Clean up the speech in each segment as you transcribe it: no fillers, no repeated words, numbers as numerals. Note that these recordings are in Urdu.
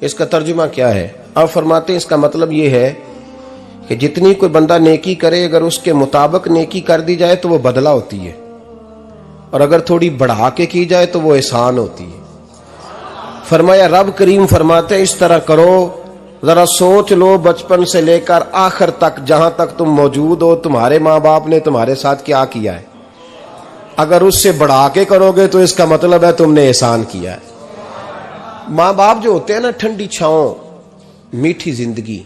اس کا ترجمہ کیا ہے؟ آپ فرماتے ہیں اس کا مطلب یہ ہے کہ جتنی کوئی بندہ نیکی کرے اگر اس کے مطابق نیکی کر دی جائے تو وہ بدلہ ہوتی ہے، اور اگر تھوڑی بڑھا کے کی جائے تو وہ احسان ہوتی ہے۔ فرمایا رب کریم فرماتے ہیں اس طرح کرو، ذرا سوچ لو بچپن سے لے کر آخر تک جہاں تک تم موجود ہو تمہارے ماں باپ نے تمہارے ساتھ کیا کیا ہے۔ اگر اس سے بڑھا کے کرو گے تو اس کا مطلب ہے تم نے احسان کیا ہے۔ ماں باپ جو ہوتے ہیں نا، ٹھنڈی چھاؤں، میٹھی زندگی۔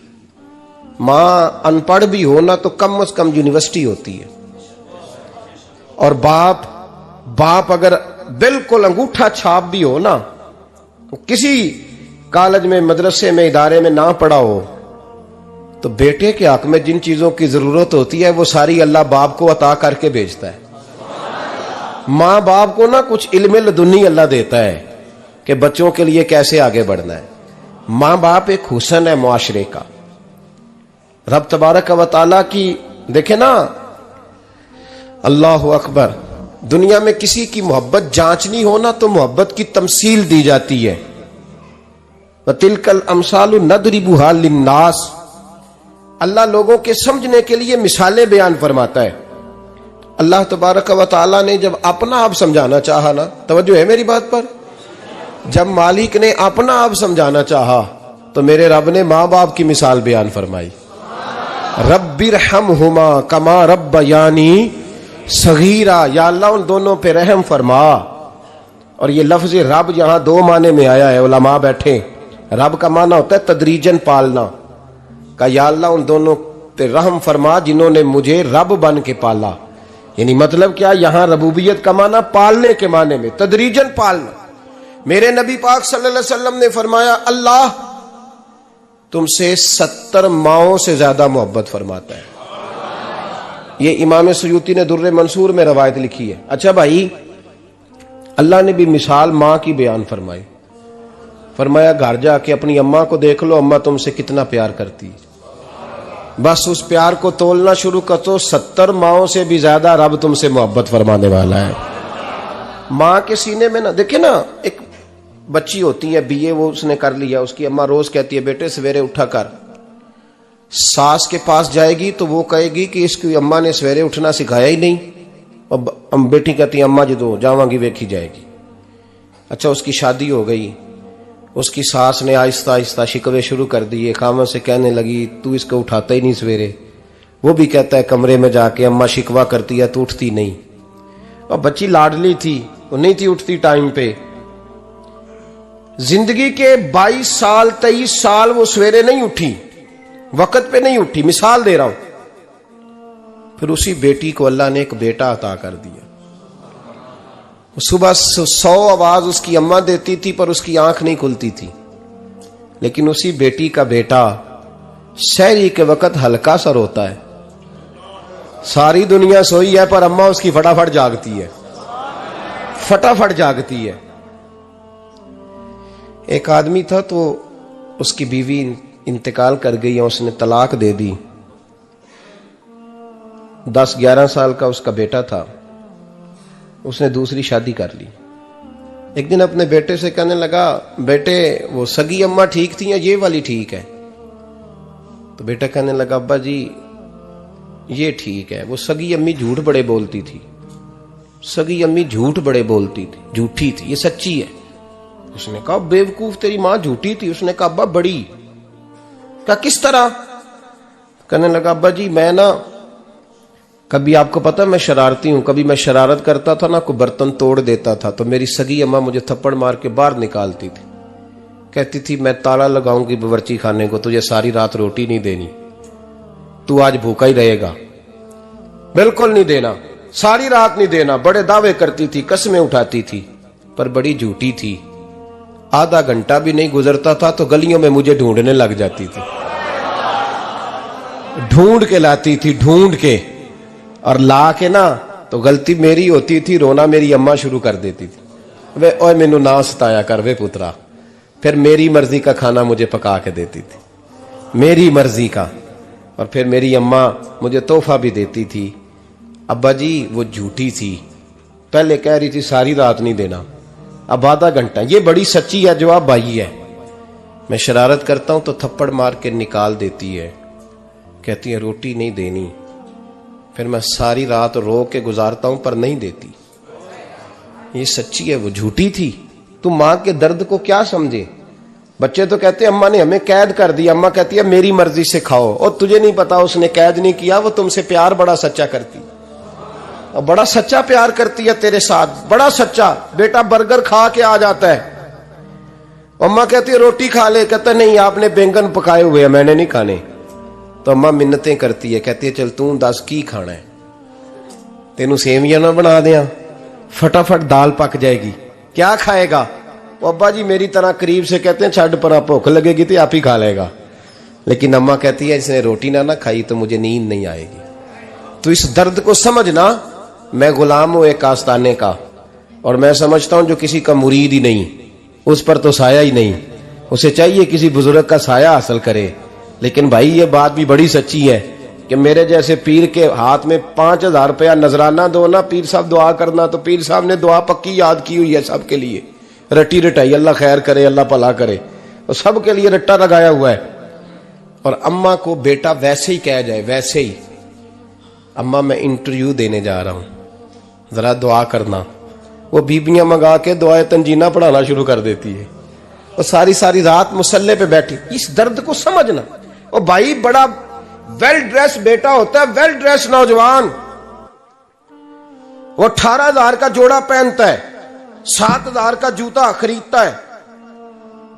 ماں ان پڑھ بھی ہو نا تو کم از کم یونیورسٹی ہوتی ہے، اور باپ اگر بالکل انگوٹھا چھاپ بھی ہو نا، کسی کالج میں مدرسے میں ادارے میں نہ پڑھا ہو، تو بیٹے کے حق میں جن چیزوں کی ضرورت ہوتی ہے وہ ساری اللہ باپ کو عطا کر کے بھیجتا ہے۔ ماں باپ کو نا کچھ علم لدنی اللہ دیتا ہے کہ بچوں کے لیے کیسے آگے بڑھنا ہے۔ ماں باپ ایک حسن ہے معاشرے کا۔ رب تبارک و تعالیٰ کی دیکھیں نا، اللہ اکبر، دنیا میں کسی کی محبت جانچنی ہو نا تو محبت کی تمثیل دی جاتی ہے۔ وَتِلْكَ الْأَمْثَالُ نَضْرِبُهَا لِلنَّاسِ، اللہ لوگوں کے سمجھنے کے لیے مثالیں بیان فرماتا ہے۔ اللہ تبارک و تعالیٰ نے جب اپنا آپ سمجھانا چاہا نا، توجہ ہے میری بات پر، جب مالک نے اپنا آپ سمجھانا چاہا تو میرے رب نے ماں باپ کی مثال بیان فرمائی۔ رب ارحمہما کما ربیانی صغیرا، یا اللہ ان دونوں پہ رحم فرما۔ اور یہ لفظ رب یہاں دو معنی میں آیا ہے، علماء بیٹھے۔ رب کا معنی ہوتا ہے تدریجن پالنا، کہ یا اللہ ان دونوں پہ رحم فرما جنہوں نے مجھے رب بن کے پالا۔ یعنی مطلب کیا، یہاں ربوبیت کا معنی پالنے کے معنی میں، تدریجن پالنا۔ میرے نبی پاک صلی اللہ علیہ وسلم نے فرمایا اللہ تم سے 70 ماؤں سے زیادہ محبت فرماتا ہے۔ یہ امام سیوطی نے در منصور میں روایت لکھی ہے۔ اچھا بھائی، اللہ نے بھی مثال ماں کی بیان فرمائی۔ فرمایا گھر جا کے اپنی اماں کو دیکھ لو، اماں تم سے کتنا پیار کرتی، بس اس پیار کو تولنا شروع کر تو 70 ماؤں سے بھی زیادہ رب تم سے محبت فرمانے والا ہے۔ ماں کے سینے میں نا، دیکھیں نا، ایک بچی ہوتی ہے BA، وہ اس نے کر لیا، اس کی اماں روز کہتی ہے بیٹے سویرے اٹھا کر۔ ساس کے پاس جائے گی تو وہ کہے گی کہ اس کی اماں نے سویرے اٹھنا سکھایا ہی نہیں، اور بیٹی کہتی ہے اماں جدو جاواں گی ویکھی جائے گی۔ اچھا اس کی شادی ہو گئی، اس کی ساس نے آہستہ آہستہ شکوے شروع کر دیے، خامن سے کہنے لگی تو اس کو اٹھاتا ہی نہیں سویرے۔ وہ بھی کہتا ہے کمرے میں جا کے اماں شکوہ کرتی ہے تو اٹھتی نہیں، اور بچی لاڈلی تھی، وہ نہیں تھی اٹھتی ٹائم پہ۔ زندگی کے 22 سال 23 سال وہ سویرے نہیں اٹھی، وقت پہ نہیں اٹھی، مثال دے رہا ہوں۔ پھر اسی بیٹی کو اللہ نے ایک بیٹا عطا کر دیا۔ صبح 100 آواز اس کی اماں دیتی تھی پر اس کی آنکھ نہیں کھلتی تھی، لیکن اسی بیٹی کا بیٹا سحری کے وقت ہلکا سا روتا ہے، ساری دنیا سوئی ہے پر اماں اس کی فٹافٹ جاگتی ہے، فٹافٹ جاگتی ہے۔ ایک آدمی تھا تو اس کی بیوی انتقال کر گئی، اس نے طلاق دے دی۔ 10-11 سال کا اس کا بیٹا تھا، اس نے دوسری شادی کر لی۔ ایک دن اپنے بیٹے سے کہنے لگا بیٹے وہ سگی اماں ٹھیک تھی یا یہ والی ٹھیک ہے؟ تو بیٹا کہنے لگا ابا جی یہ ٹھیک ہے، وہ سگی امی جھوٹ بڑے بولتی تھی، سگی امی جھوٹ بڑے بولتی تھی، جھوٹی تھی، یہ سچی ہے۔ اس نے کہا بیوقوف تیری ماں جھوٹی تھی؟ اس نے کہا ابا بڑی۔ کہا کس طرح؟ کہنے لگا ابا جی میں نا کبھی، آپ کو پتا میں شرارتی ہوں، کبھی میں شرارت کرتا تھا نا، کوئی برتن توڑ دیتا تھا تو میری سگی اماں مجھے تھپڑ مار کے باہر نکالتی تھی، کہتی تھی میں تالا لگاؤں گی باورچی خانے کو، تجھے ساری رات روٹی نہیں دینی، تو آج بھوکا ہی رہے گا، بالکل نہیں دینا، ساری رات نہیں دینا۔ بڑے دعوے کرتی تھی، قسمیں اٹھاتی تھی، پر بڑی جھوٹی تھی۔ آدھا گھنٹہ بھی نہیں گزرتا تھا تو گلیوں میں مجھے ڈھونڈنے لگ جاتی تھی، ڈھونڈ کے لاتی تھی، ڈھونڈ کے، اور لا کے نا تو غلطی میری ہوتی تھی، رونا میری اماں شروع کر دیتی تھی، وے اوے مینوں نہ ستایا کر وے پترا۔ پھر میری مرضی کا کھانا مجھے پکا کے دیتی تھی، میری مرضی کا، اور پھر میری اماں مجھے تحفہ بھی دیتی تھی۔ ابا جی وہ جھوٹی تھی، پہلے کہہ رہی تھی ساری رات نہیں دینا، اب آدھا گھنٹہ، یہ بڑی سچی ہے جواب بھائی ہے۔ میں شرارت کرتا ہوں تو تھپڑ مار کے نکال دیتی ہے، کہتی ہے روٹی نہیں دینی، پھر میں ساری رات رو کے گزارتا ہوں پر نہیں دیتی۔ یہ سچی ہے، وہ جھوٹی تھی۔ تو ماں کے درد کو کیا سمجھے؟ بچے تو کہتے ہیں اماں نے ہمیں قید کر دیا، اماں کہتی ہے میری مرضی سے کھاؤ، اور تجھے نہیں پتا اس نے قید نہیں کیا، وہ تم سے پیار بڑا سچا کرتی، اور بڑا سچا پیار کرتی ہے تیرے ساتھ، بڑا سچا۔ بیٹا برگر کھا کے آ جاتا ہے، اماں کہتی ہے روٹی کھا لے، کہتا ہے نہیں آپ نے بینگن پکائے ہوئے ہیں میں نے نہیں کھانے، تو اماں منتیں کرتی ہے، کہتی ہے چل توں دس کی کھانا ہے، تینوں سیویاں نہ بنا دیاں، فٹافٹ دال پک جائے گی، کیا کھائے گا؟ وہ ابا جی میری طرح قریب سے کہتے ہیں چھڈ پر بھوک لگے گی تو آپ ہی کھا لے گا، لیکن اماں کہتی ہے اس نے روٹی نہ کھائی تو مجھے نیند نہیں آئے گی۔ تو اس درد کو سمجھنا، میں غلام ہوں ایک آستانے کا، اور میں سمجھتا ہوں جو کسی کا مرید ہی نہیں اس پر تو سایہ ہی نہیں، اسے چاہیے کسی بزرگ کا سایہ حاصل کرے۔ لیکن بھائی یہ بات بھی بڑی سچی ہے کہ میرے جیسے پیر کے ہاتھ میں 5000 روپیہ نذرانہ دو نا، پیر صاحب دعا کرنا، تو پیر صاحب نے دعا پکی یاد کی ہوئی ہے سب کے لیے، رٹی رٹائی، اللہ خیر کرے اللہ بھلا کرے، اور سب کے لیے رٹا لگایا ہوا ہے۔ اور اماں کو بیٹا ویسے ہی کہہ جائے، ویسے ہی اماں میں انٹرویو دینے جا رہا ہوں ذرا دعا کرنا، وہ بیبیاں منگا کے دعائے تنجینہ پڑھانا شروع کر دیتی ہے، اور ساری رات مصلے پہ بیٹھی۔ اس درد کو سمجھنا۔ اور بھائی بڑا ویل ڈریس بیٹا ہوتا ہے، ویل ڈریس نوجوان، وہ 18,000 کا جوڑا پہنتا ہے، 7,000 کا جوتا خریدتا ہے،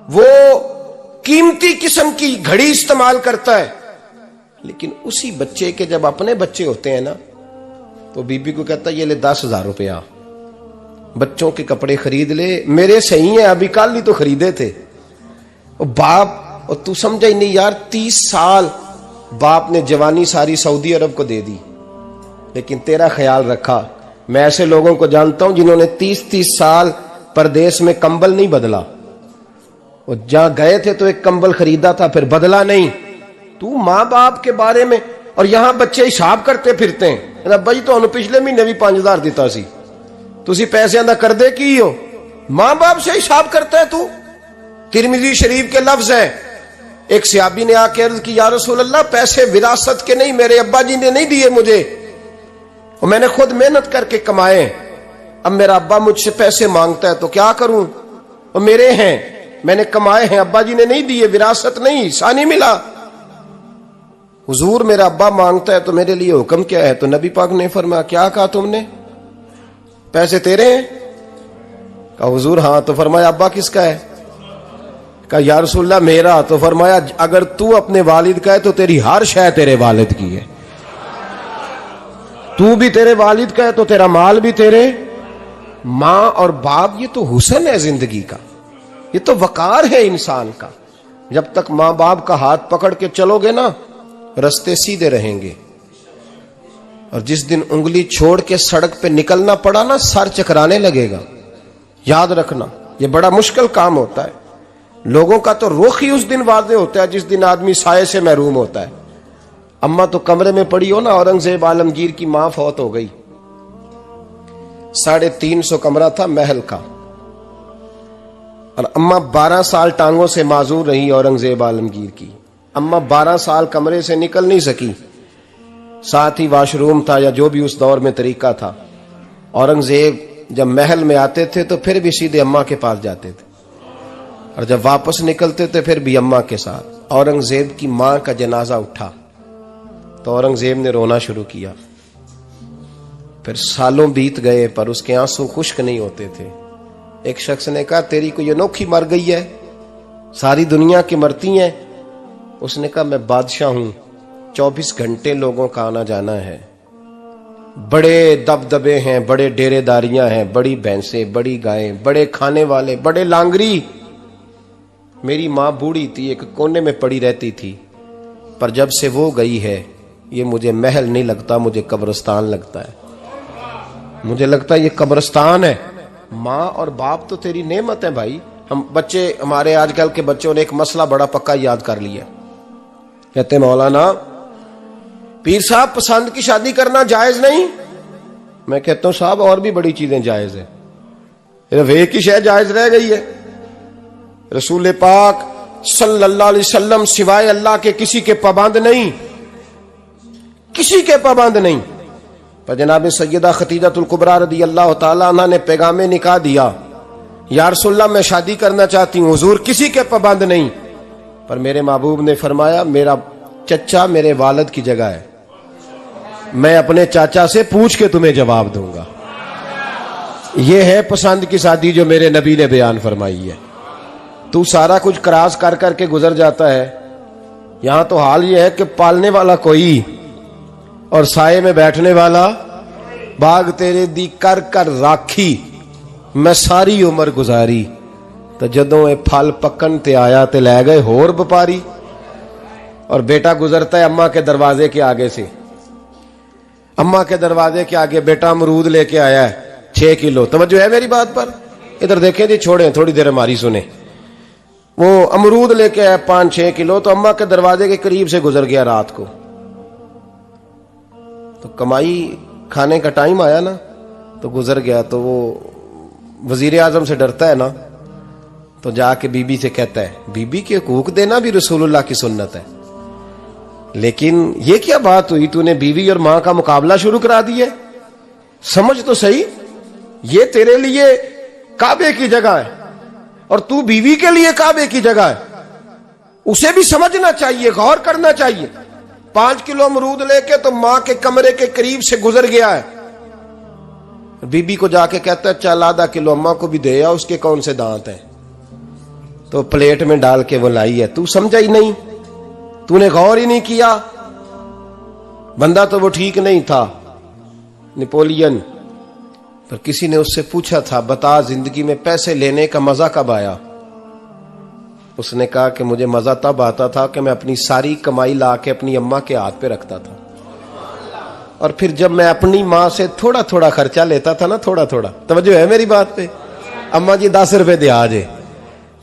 وہ قیمتی قسم کی گھڑی استعمال کرتا ہے، لیکن اسی بچے کے جب اپنے بچے ہوتے ہیں نا تو بی بی کو کہتا ہے یہ لے 10,000 روپیہ، بچوں کے کپڑے خرید لے، میرے صحیح ہیں ابھی کل ہی تو خریدے تھے۔ اور باپ، اور تو سمجھا ہی نہیں یار، 30 سال باپ نے جوانی ساری سعودی عرب کو دے دی، لیکن تیرا خیال رکھا۔ میں ایسے لوگوں کو جانتا ہوں جنہوں نے 30 سال پردیس میں کمبل نہیں بدلا، اور جہاں گئے تھے تو ایک کمبل خریدا تھا پھر بدلا نہیں۔ تو ماں باپ کے بارے میں، اور یہاں بچے حساب کرتے پھرتے ہیں، ابا جی تو پچھلے مہینے بھی 5,000 دیتا سی، تسی پیسے ادا کر دے کی ہو؟ ماں باپ سے حساب کرتا ہے تو۔ ترمذی شریف کے لفظ ہیں، ایک صحابی نے آ کے عرض کی یا رسول اللہ پیسے وراثت کے نہیں، میرے ابا جی نے نہیں دیے مجھے، اور میں نے خود محنت کر کے کمائے، اب میرا ابا مجھ سے پیسے مانگتا ہے تو کیا کروں، اور میرے ہیں، میں نے کمائے ہیں، ابا جی نے نہیں دیے، وراثت نہیں، حصہ نہیں ملا۔ حضور میرا ابا مانگتا ہے تو میرے لیے حکم کیا ہے؟ تو نبی پاک نے فرمایا کیا کہا تم نے؟ پیسے تیرے ہیں؟ کہا حضور ہاں۔ تو فرمایا ابا کس کا ہے؟ کہا یا رسول اللہ میرا۔ تو فرمایا اگر تو اپنے والد کا ہے تو تیری ہر شے تیرے والد کی ہے، تو بھی تیرے والد کا ہے تو تیرا مال بھی تیرے۔ ماں اور باپ یہ تو حسن ہے زندگی کا، یہ تو وقار ہے انسان کا۔ جب تک ماں باپ کا ہاتھ پکڑ کے چلو گے نا رستے سیدھے رہیں گے، اور جس دن انگلی چھوڑ کے سڑک پہ نکلنا پڑا نا سر چکرانے لگے گا۔ یاد رکھنا یہ بڑا مشکل کام ہوتا ہے۔ لوگوں کا تو رخ ہی اس دن واضح ہوتا ہے جس دن آدمی سائے سے محروم ہوتا ہے۔ اماں تو کمرے میں پڑی ہو نا، اورنگزیب عالمگیر کی ماں فوت ہو گئی، 350 کمرہ تھا محل کا، اور اماں 12 سال ٹانگوں سے معذور رہی اورنگزیب عالمگیر کی۔ اماں 12 سال کمرے سے نکل نہیں سکی، ساتھ ہی واش روم تھا یا جو بھی اس دور میں طریقہ تھا۔ اورنگزیب جب محل میں آتے تھے تو پھر بھی سیدھے اماں کے پاس جاتے تھے، اور جب واپس نکلتے تھے پھر بھی اماں کے ساتھ۔ اورنگزیب کی ماں کا جنازہ اٹھا تو اورنگزیب نے رونا شروع کیا، پھر سالوں بیت گئے پر اس کے آنسو خشک نہیں ہوتے تھے۔ ایک شخص نے کہا تیری کوئی انوکھی مر گئی ہے، ساری دنیا کی مرتی ہیں؟ اس نے کہا میں بادشاہ ہوں، 24 گھنٹے لوگوں کا آنا جانا ہے، بڑے دبدبے ہیں، بڑے ڈیرے داریاں ہیں، بڑی بھینسیں، بڑی گائیں، بڑے کھانے والے، بڑے لانگری۔ میری ماں بوڑھی تھی، ایک کونے میں پڑی رہتی تھی، پر جب سے وہ گئی ہے یہ مجھے محل نہیں لگتا، مجھے قبرستان لگتا ہے، مجھے لگتا ہے یہ قبرستان ہے۔ ماں اور باپ تو تیری نعمت ہے بھائی۔ ہم بچے، ہمارے آج کل کے بچوں نے ایک مسئلہ بڑا پکا یاد کر لیا، کہتے مولانا پیر صاحب پسند کی شادی کرنا جائز نہیں؟ میں کہتا ہوں صاحب اور بھی بڑی چیزیں جائز ہیں، صرف ایک ہی شے جائز رہ گئی ہے۔ رسول پاک صلی اللہ علیہ وسلم سوائے اللہ کے کسی کے پابند نہیں، کسی کے پابند نہیں۔ پر جناب سیدہ خدیجہ الکبریٰ رضی اللہ تعالیٰ عنہ نے پیغام نکاح دیا، یا رسول اللہ میں شادی کرنا چاہتی ہوں، حضور کسی کے پابند نہیں۔ پر میرے محبوب نے فرمایا میرا چچا میرے والد کی جگہ ہے، میں اپنے چاچا سے پوچھ کے تمہیں جواب دوں گا۔ یہ ہے پسند کی شادی جو میرے نبی نے بیان فرمائی ہے۔ تو سارا کچھ کراس کر کر کے گزر جاتا ہے، یہاں تو حال یہ ہے کہ پالنے والا کوئی اور سائے میں بیٹھنے والا، باغ تیرے دی کر کر راکھی میں ساری عمر گزاری، تو جدوں اے پھل پکن تے آیا تے لے گئے ہور بپاری۔ اور بیٹا گزرتا ہے اماں کے دروازے کے آگے سے، اماں کے دروازے کے آگے بیٹا امرود لے کے آیا ہے 6 کلو۔ توجہ ہے میری بات پر؟ ادھر دیکھیں جی، چھوڑیں تھوڑی دیر ہماری سنیں۔ وہ امرود لے کے آیا 5-6 کلو، تو اماں کے دروازے کے قریب سے گزر گیا رات کو، تو کمائی کھانے کا ٹائم آیا نا، تو گزر گیا۔ تو وہ وزیر اعظم سے ڈرتا ہے نا، تو جا کے بی بی سے کہتا ہے بی بی کے حقوق دینا بھی رسول اللہ کی سنت ہے، لیکن یہ کیا بات ہوئی، تو نے بیوی اور ماں کا مقابلہ شروع کرا دی ہے؟ سمجھ تو صحیح، یہ تیرے لیے کعبے کی جگہ ہے اور تو بیوی کے لیے کعبے کی جگہ ہے، اسے بھی سمجھنا چاہیے، غور کرنا چاہیے۔ 5 کلو امرود لے کے تو ماں کے کمرے کے قریب سے گزر گیا ہے، بی بی کو جا کے کہتا ہے چل آدھا کلو اماں کو بھی دے آ، اس کے کون سے دانت ہیں، تو پلیٹ میں ڈال کے وہ لائی ہے۔ تو سمجھا ہی نہیں، تو نے غور ہی نہیں کیا۔ بندہ تو وہ ٹھیک نہیں تھا، نپولین، پر کسی نے اس سے پوچھا تھا بتا زندگی میں پیسے لینے کا مزہ کب آیا؟ اس نے کہا کہ مجھے مزہ تب آتا تھا کہ میں اپنی ساری کمائی لا کے اپنی اماں کے ہاتھ پہ رکھتا تھا، اور پھر جب میں اپنی ماں سے تھوڑا تھوڑا خرچہ لیتا تھا نا، تھوڑا تھوڑا، توجہ ہے میری بات پہ؟ اماں جی 10 روپے دے آجے،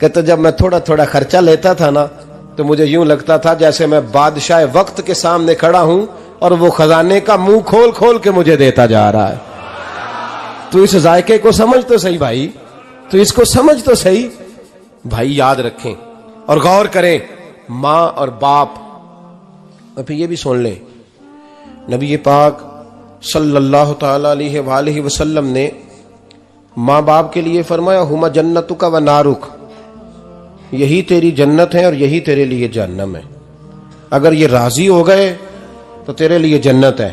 کہ تو جب میں تھوڑا تھوڑا خرچہ لیتا تھا نا، تو مجھے یوں لگتا تھا جیسے میں بادشاہ وقت کے سامنے کھڑا ہوں اور وہ خزانے کا منہ کھول کھول کے مجھے دیتا جا رہا ہے۔ تو اس ذائقے کو سمجھ تو صحیح بھائی، تو اس کو سمجھ تو صحیح بھائی، یاد رکھیں اور غور کریں۔ ماں اور باپ، اور پھر یہ بھی سن لیں، نبی پاک صلی اللہ تعالی علیہ وآلہ وسلم نے ماں باپ کے لیے فرمایا ہما جنتک و نارک، یہی تیری جنت ہے اور یہی تیرے لیے جہنم ہے۔ اگر یہ راضی ہو گئے تو تیرے لیے جنت ہے،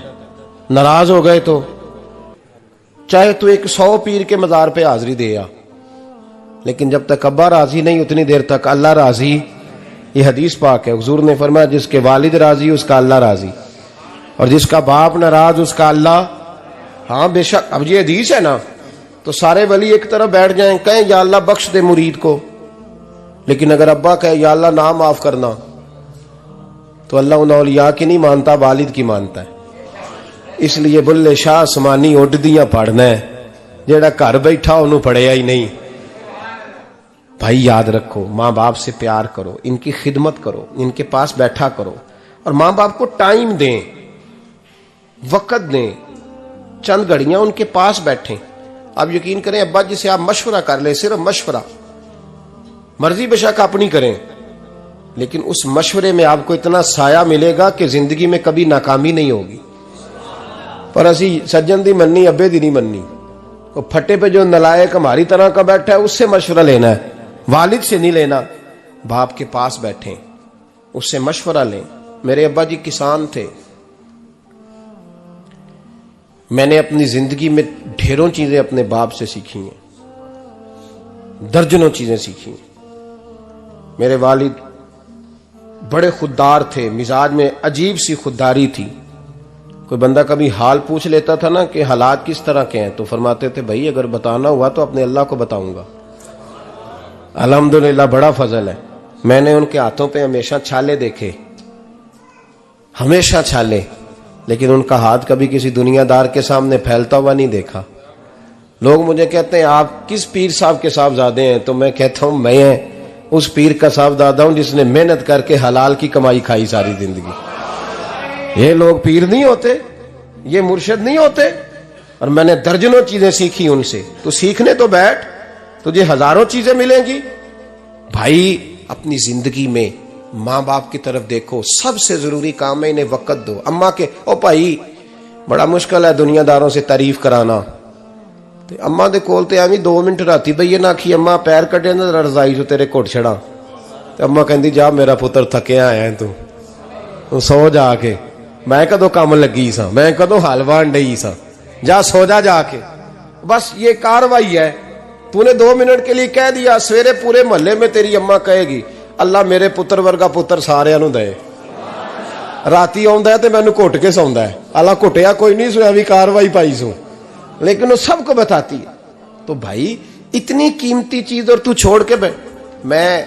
ناراض ہو گئے تو چاہے تو 100 پیر کے مزار پہ حاضری دے آ، لیکن جب تک ابا راضی نہیں اتنی دیر تک اللہ راضی۔ یہ حدیث پاک ہے، حضور نے فرمایا جس کے والد راضی اس کا اللہ راضی، اور جس کا باپ ناراض اس کا اللہ۔ ہاں بے شک، اب یہ حدیث ہے نا، تو سارے ولی ایک طرف بیٹھ جائیں کہیں یا اللہ بخش دے مرید کو، لیکن اگر ابا کہے یا اللہ نہ معاف کرنا، تو اللہ ان اولیاء کی نہیں مانتا، والد کی مانتا ہے۔ اس لیے بلے شاہ آسمانی اڈدیاں پڑھنا ہے، جیڑا گھر بیٹھا انہوں پڑھیا ہی نہیں۔ بھائی یاد رکھو، ماں باپ سے پیار کرو، ان کی خدمت کرو، ان کے پاس بیٹھا کرو، اور ماں باپ کو ٹائم دیں، وقت دیں، چند گھڑیاں ان کے پاس بیٹھیں۔ آپ یقین کریں ابا جی سے آپ مشورہ کر لیں، صرف مشورہ، مرضی بے شک اپنی کریں، لیکن اس مشورے میں آپ کو اتنا سایہ ملے گا کہ زندگی میں کبھی ناکامی نہیں ہوگی۔ پر اسی سجن دی مننی ابے دی نہیں مننی، وہ پھٹے پہ جو نلائق ہماری طرح کا بیٹھا ہے اس سے مشورہ لینا ہے، والد سے نہیں لینا۔ باپ کے پاس بیٹھیں، اس سے مشورہ لیں۔ میرے ابا جی کسان تھے، میں نے اپنی زندگی میں ڈھیروں چیزیں اپنے باپ سے سیکھی ہیں، درجنوں چیزیں سیکھی ہیں۔ میرے والد بڑے خوددار تھے، مزاج میں عجیب سی خودداری تھی۔ کوئی بندہ کبھی حال پوچھ لیتا تھا نا کہ حالات کس طرح کے ہیں، تو فرماتے تھے بھائی اگر بتانا ہوا تو اپنے اللہ کو بتاؤں گا۔ الحمدللہ بڑا فضل ہے، میں نے ان کے ہاتھوں پہ ہمیشہ چھالے دیکھے، ہمیشہ چھالے، لیکن ان کا ہاتھ کبھی کسی دنیا دار کے سامنے پھیلتا ہوا نہیں دیکھا۔ لوگ مجھے کہتے ہیں آپ کس پیر صاحب کے صاحبزادے ہیں، تو میں کہتا ہوں میں اس پیر کا صاحبزادہ ہوں جس نے محنت کر کے حلال کی کمائی کھائی ساری زندگی۔ یہ لوگ پیر نہیں ہوتے، یہ مرشد نہیں ہوتے، اور میں نے درجنوں چیزیں سیکھی ان سے۔ تو سیکھنے تو بیٹھ، تجھے ہزاروں چیزیں ملیں گی۔ بھائی اپنی زندگی میں ماں باپ کی طرف دیکھو، سب سے ضروری کام ہے انہیں وقت دو. اماں کے او بھائی بڑا مشکل ہے دنیا داروں سے تعریف کرانا، تے اماں دے کول تے ایویں 2 منٹ راتی بھئی نہ آکھی اماں پیر کٹے نہ رضائی جو تیرے گھٹ چھڑا، تے اماں کہندی جا میرا پتر تھکیا آیا ہے تو سو جا کے، میں کدو کام لگی سا، میں کدو حل وان ڈئی سا، جا سو جا کے. بس یہ کاروائی ہے. تو نے 2 منٹ کے لیے کہہ دیا، سویرے پورے محلے میں تیری اماں کہے گی اللہ میرے پتر ورگا پتر سارے نو دے. راتی آندا ہے تے مینوں گھٹ کے سوندا ہے، اللہ گھٹیا کوئی نہیں سویا بھی کاروائی پائی سو، لیکن وہ سب کو بتاتی ہے. تو بھائی اتنی قیمتی چیز اور تو چھوڑ کے میں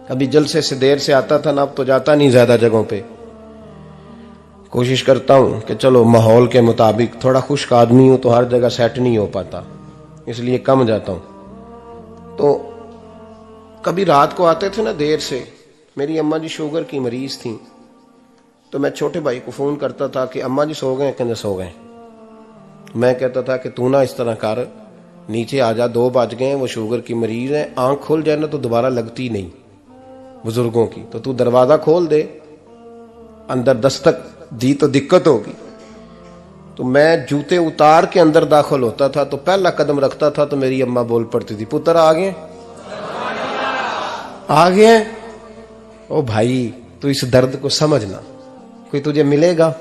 کبھی جلسے سے دیر سے آتا تھا نا، اب تو جاتا نہیں زیادہ جگہوں پہ. کوشش کرتا ہوں کہ چلو ماحول کے مطابق، تھوڑا خشک آدمی ہوں تو ہر جگہ سیٹ نہیں ہو پاتا، اس لیے کم جاتا ہوں. تو کبھی رات کو آتے تھے نا دیر سے، میری اماں جی شوگر کی مریض تھیں، تو میں چھوٹے بھائی کو فون کرتا تھا کہ اماں جی سو گئے، کہنے سو گئے. میں کہتا تھا کہ تو نہ اس طرح کر، نیچے آ جا، 2 بج گئے، وہ شوگر کی مریض ہے، آنکھ کھل جائے نا تو دوبارہ لگتی نہیں بزرگوں کی، تو دروازہ کھول دے، اندر دستک دی تو دقت ہوگی. تو میں جوتے اتار کے اندر داخل ہوتا تھا تو پہلا قدم رکھتا تھا تو میری اماں بول پڑتی تھی پتر آ گئے. او بھائی تو اس درد کو سمجھنا، کوئی تجھے ملے گا،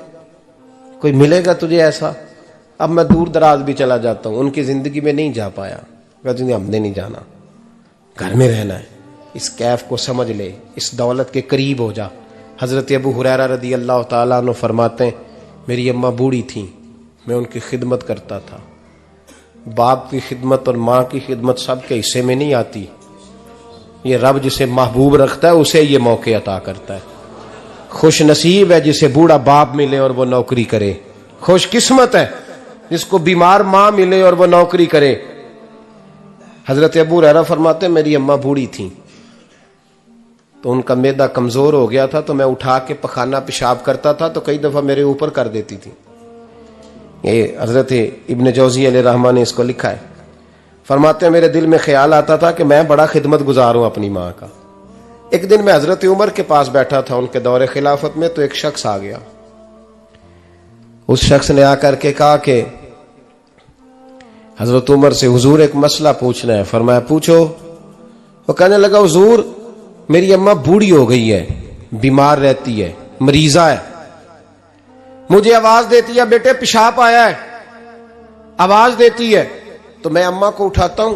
کوئی ملے گا تجھے ایسا. اب میں دور دراز بھی چلا جاتا ہوں، ان کی زندگی میں نہیں جا پایا، کہتے ہم نے نہیں جانا، گھر میں رہنا ہے. اس کیف کو سمجھ لے، اس دولت کے قریب ہو جا. حضرت ابو ہریرہ رضی اللہ تعالیٰ عنہ فرماتے ہیں میری اماں بوڑھی تھیں، میں ان کی خدمت کرتا تھا. باپ کی خدمت اور ماں کی خدمت سب کے حصے میں نہیں آتی، یہ رب جسے محبوب رکھتا ہے اسے یہ موقع عطا کرتا ہے. خوش نصیب ہے جسے بوڑھا باپ ملے اور وہ نوکری کرے، خوش قسمت ہے جس کو بیمار ماں ملے اور وہ نوکری کرے. حضرت ابو ہریرہ فرماتے ہیں میری اماں بوڑھی تھیں تو ان کا معدہ کمزور ہو گیا تھا، تو میں اٹھا کے پخانہ پیشاب کرتا تھا تو کئی دفعہ میرے اوپر کر دیتی تھی. یہ حضرت ابن جوزی علیہ رحمہ نے اس کو لکھا ہے. فرماتے ہیں میرے دل میں خیال آتا تھا کہ میں بڑا خدمت گزار ہوں اپنی ماں کا. ایک دن میں حضرت عمر کے پاس بیٹھا تھا ان کے دور خلافت میں، تو ایک شخص آ گیا. اس شخص نے آ کر کے کہا کہ حضرت عمر سے حضور ایک مسئلہ پوچھنا ہے. فرمایا پوچھو. وہ کہنے لگا حضور میری اماں بوڑھی ہو گئی ہے، بیمار رہتی ہے، مریضہ ہے، مجھے آواز دیتی ہے بیٹے پیشاب آیا ہے، آواز دیتی ہے تو میں اماں کو اٹھاتا ہوں.